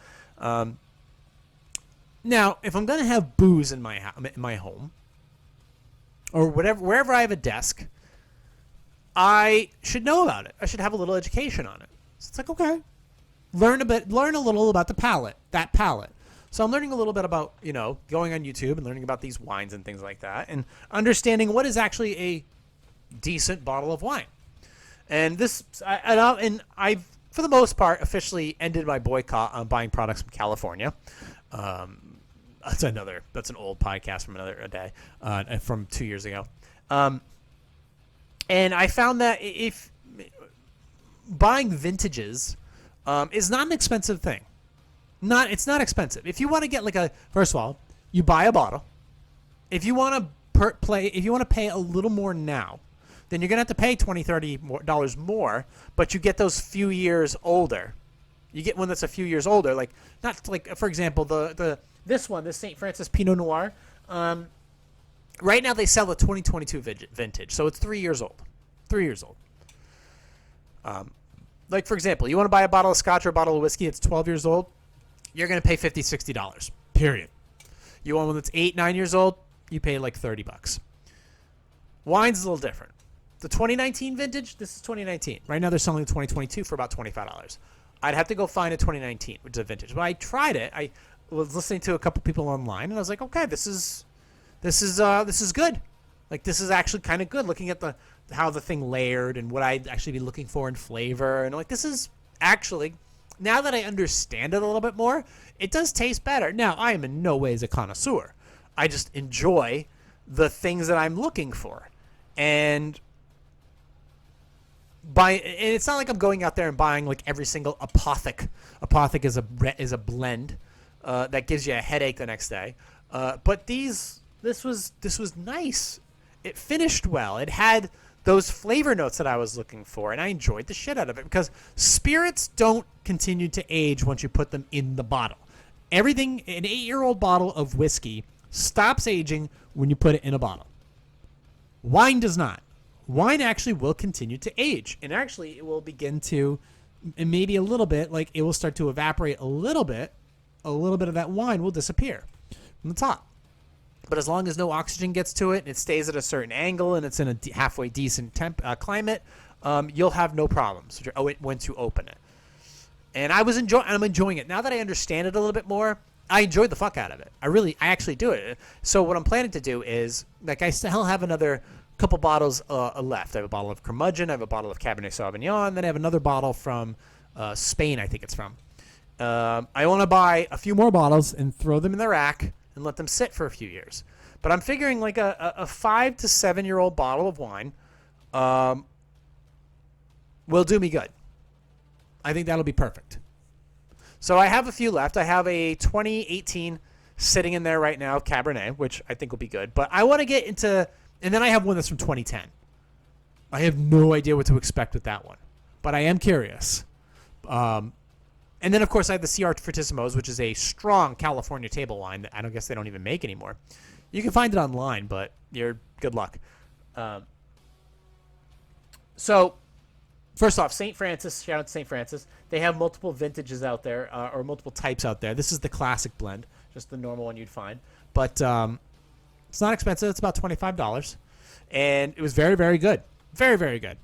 Now, if I'm going to have booze in my home or wherever I have a desk, I should know about it. I should have a little education on it. So it's like, okay, learn a little about that palate. So I'm learning a little bit about, going on YouTube and learning about these wines and things like that, and understanding what is actually a decent bottle of wine. And I've, for the most part, officially ended my boycott on buying products from California. That's an old podcast from another day, from 2 years ago. And I found that if buying vintages is not an expensive thing. It's not expensive. If you want to get first of all, you buy a bottle. If you want to pay a little more now, then you're going to have to pay $20-$30 more, but you get those few years older. You get one that's a few years older, for example, this St. Francis Pinot Noir. Right now they sell the 2022 vintage, so it's 3 years old. 3 years old. For example, you want to buy a bottle of scotch or a bottle of whiskey, it's 12 years old, you're going to pay $50, $60, period. You want one that's 8, 9 years old, you pay like $30. Wine's a little different. The 2019 vintage, this is 2019. Right now they're selling the 2022 for about $25. I'd have to go find a 2019, which is a vintage. But I tried it. I was listening to a couple people online, and I was like, okay, this is good. This is actually kind of good. Looking at how the thing layered and what I'd actually be looking for in flavor, and this is actually, now that I understand it a little bit more, it does taste better. Now I am in no ways a connoisseur. I just enjoy the things that I'm looking for, and it's not like I'm going out there and buying every single Apothic. Apothic is a blend that gives you a headache the next day. But this was nice. It finished well. It had those flavor notes that I was looking for, and I enjoyed the shit out of it, because spirits don't continue to age once you put them in the bottle. An 8-year-old bottle of whiskey stops aging when you put it in a bottle. Wine does not. Wine actually will continue to age, and actually it will begin to, and maybe a little bit, it will start to evaporate a little bit of that wine will disappear from the top. But as long as no oxygen gets to it, and it stays at a certain angle, and it's in a halfway decent climate, you'll have no problems once you open it. And I'm enjoying it. Now that I understand it a little bit more, I enjoyed the fuck out of it. I actually do it. So what I'm planning to do is, I still have another couple bottles left. I have a bottle of Curmudgeon, I have a bottle of Cabernet Sauvignon, then I have another bottle from Spain, I think it's from. I want to buy a few more bottles and throw them in the rack and let them sit for a few years. But I'm figuring a 5 to 7 year old bottle of wine will do me good. I think that'll be perfect. So I have a few left. I have a 2018 sitting in there right now, Cabernet, which I think will be good. But I want to get into, and then I have one that's from 2010. I have no idea what to expect with that one, but I am curious. And then, of course, I have the CR Fortissimos, which is a strong California table wine that I don't guess they don't even make anymore. You can find it online, but good luck. So, first off, St. Francis, shout out to St. Francis. They have multiple vintages out there, or multiple types out there. This is the classic blend, just the normal one you'd find. But it's not expensive. It's about $25. And it was very, very good. Very, very good.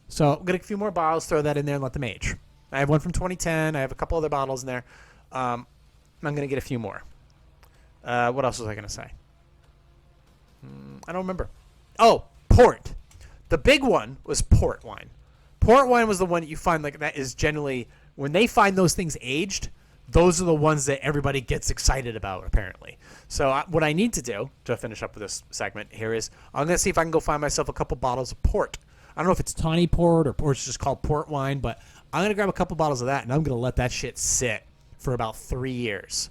So, I'm going to get a few more bottles, throw that in there, and let them age. I have one from 2010. I have a couple other bottles in there. I'm going to get a few more. What else was I going to say? I don't remember. Oh, port. The big one was port wine. Port wine was the one that you find that is generally, when they find those things aged, those are the ones that everybody gets excited about, apparently. So what I need to do to finish up with this segment here is I'm going to see if I can go find myself a couple bottles of port. I don't know if it's tawny port or it's just called port wine, but I'm going to grab a couple bottles of that, and I'm going to let that shit sit for about 3 years,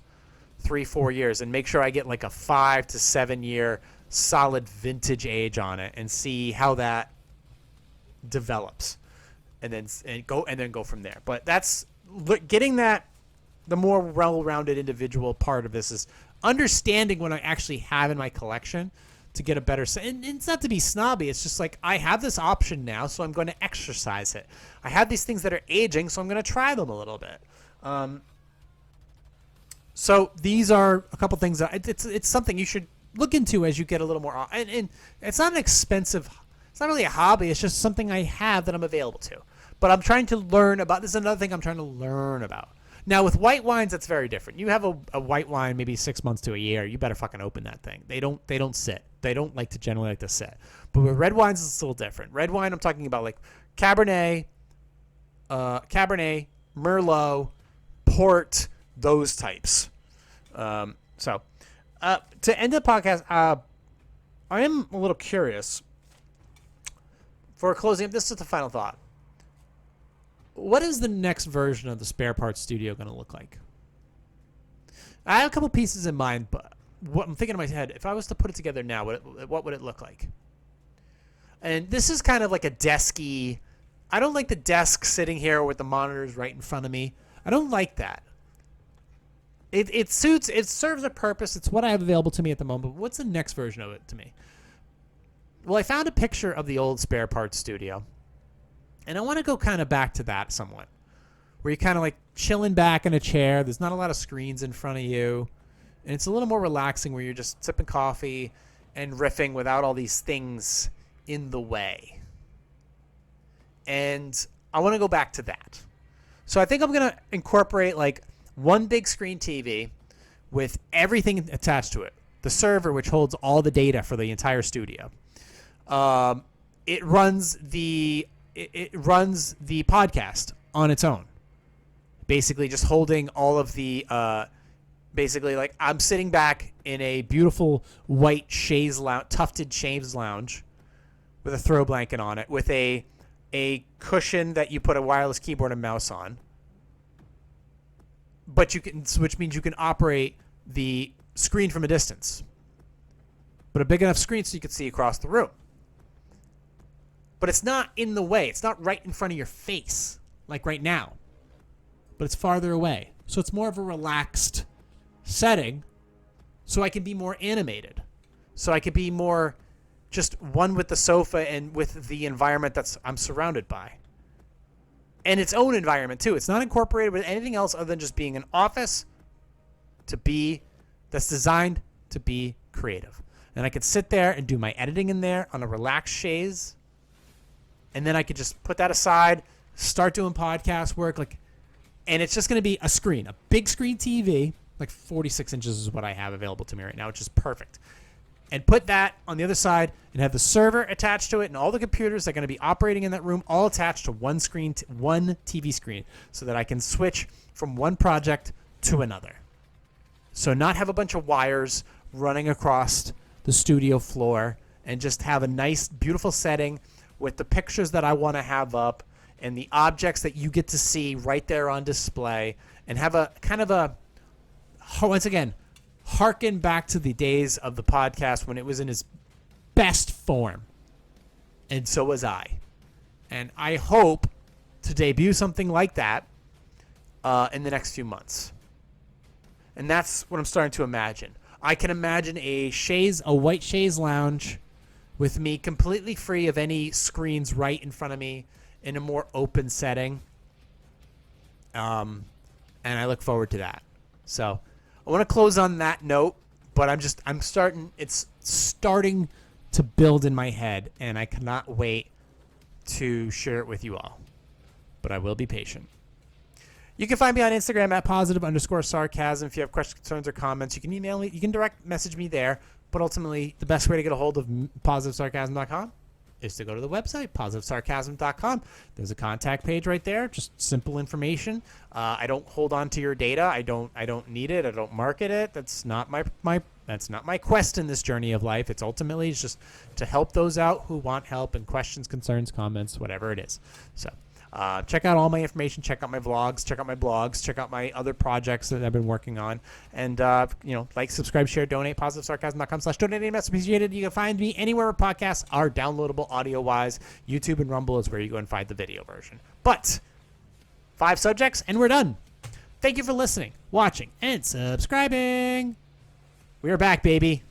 4 years, and make sure I get a 5 to 7 year solid vintage age on it, and see how that develops, and then go from there. But that's getting that. The more well-rounded individual part of this is understanding what I actually have in my collection to get a better sense. And it's not to be snobby. It's just I have this option now, so I'm going to exercise it. I have these things that are aging, so I'm going to try them a little bit. So these are a couple things that it's something you should look into as you get a little more. And it's not an expensive It's not really a hobby. It's just something I have that I'm available to. But I'm trying to learn about. This is another thing I'm trying to learn about. Now, with white wines, that's very different. You have a white wine maybe 6 months to a year. You better fucking open that thing. They don't sit. They don't generally like to sit. But with red wines, it's a little different. Red wine, I'm talking about like Cabernet, Merlot, Port, those types. To end the podcast, I am a little curious. For closing up, this is the final thought. What is the next version of the Spare Parts Studio going to look like? I have a couple pieces in mind, but what I'm thinking in my head, if I was to put it together now, what would it look like? And this is kind of like a desky. I don't like the desk sitting here with the monitors right in front of me. I don't like that. It serves a purpose. It's what I have available to me at the moment. But what's the next version of it to me? Well, I found a picture of the old Spare Parts Studio. And I want to go kind of back to that somewhat, where you're kind of like chilling back in a chair. There's not a lot of screens in front of you. And it's a little more relaxing where you're just sipping coffee and riffing without all these things in the way. And I want to go back to that. So I think I'm going to incorporate like one big screen TV with everything attached to it. The server, which holds all the data for the entire studio. It runs the podcast on its own. Basically just holding all of the, basically like I'm sitting back in a beautiful white tufted chaise lounge with a throw blanket on it with a cushion that you put a wireless keyboard and mouse on. But which means you can operate the screen from a distance. But a big enough screen so you can see across the room. But it's not in the way. It's not right in front of your face, like right now. But it's farther away. So it's more of a relaxed setting, so I can be more animated. So I can be more just one with the sofa and with the environment I'm surrounded by. And its own environment, too. It's not incorporated with anything else other than just being an office that's designed to be creative. And I could sit there and do my editing in there on a relaxed chaise. And then I could just put that aside, start doing podcast work, and it's just going to be a screen, a big screen TV, like 46 inches is what I have available to me right now, which is perfect. And put that on the other side and have the server attached to it and all the computers that are going to be operating in that room all attached to one screen, one TV screen, so that I can switch from one project to another. So not have a bunch of wires running across the studio floor and just have a nice, beautiful setting with the pictures that I want to have up and the objects that you get to see right there on display, and have a kind of a, once again, harken back to the days of the podcast when it was in its best form. And so was I. And I hope to debut something like that in the next few months. And that's what I'm starting to imagine. I can imagine a white chaise lounge with me completely free of any screens right in front of me in a more open setting. And I look forward to that. So I want to close on that note, but it's starting to build in my head, and I cannot wait to share it with you all. But I will be patient. You can find me on Instagram at @positive_sarcasm. If you have questions, concerns, or comments, you can email me. You can direct message me there. But ultimately, the best way to get a hold of positivesarcasm.com is to go to the website, positivesarcasm.com. There's a contact page right there, just simple information. I don't hold on to your data. I don't need it. I don't market it. That's not my quest in this journey of life. It's just to help those out who want help and questions, concerns, comments, whatever it is. So check out all my information. Check out my vlogs. Check out my blogs. Check out my other projects that I've been working on. And, like, subscribe, share, donate, positivesarcasm.com/donate. That's appreciated. You can find me anywhere where podcasts are downloadable audio-wise. YouTube and Rumble is where you go and find the video version. But 5 subjects, and we're done. Thank you for listening, watching, and subscribing. We are back, baby.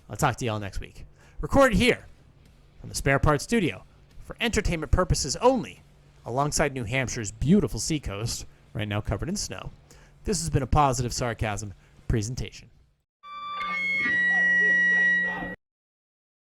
I'll talk to you all next week. Recorded here from the Spare Parts Studio for entertainment purposes only, alongside New Hampshire's beautiful seacoast, right now covered in snow. This has been a Positive Sarcasm presentation.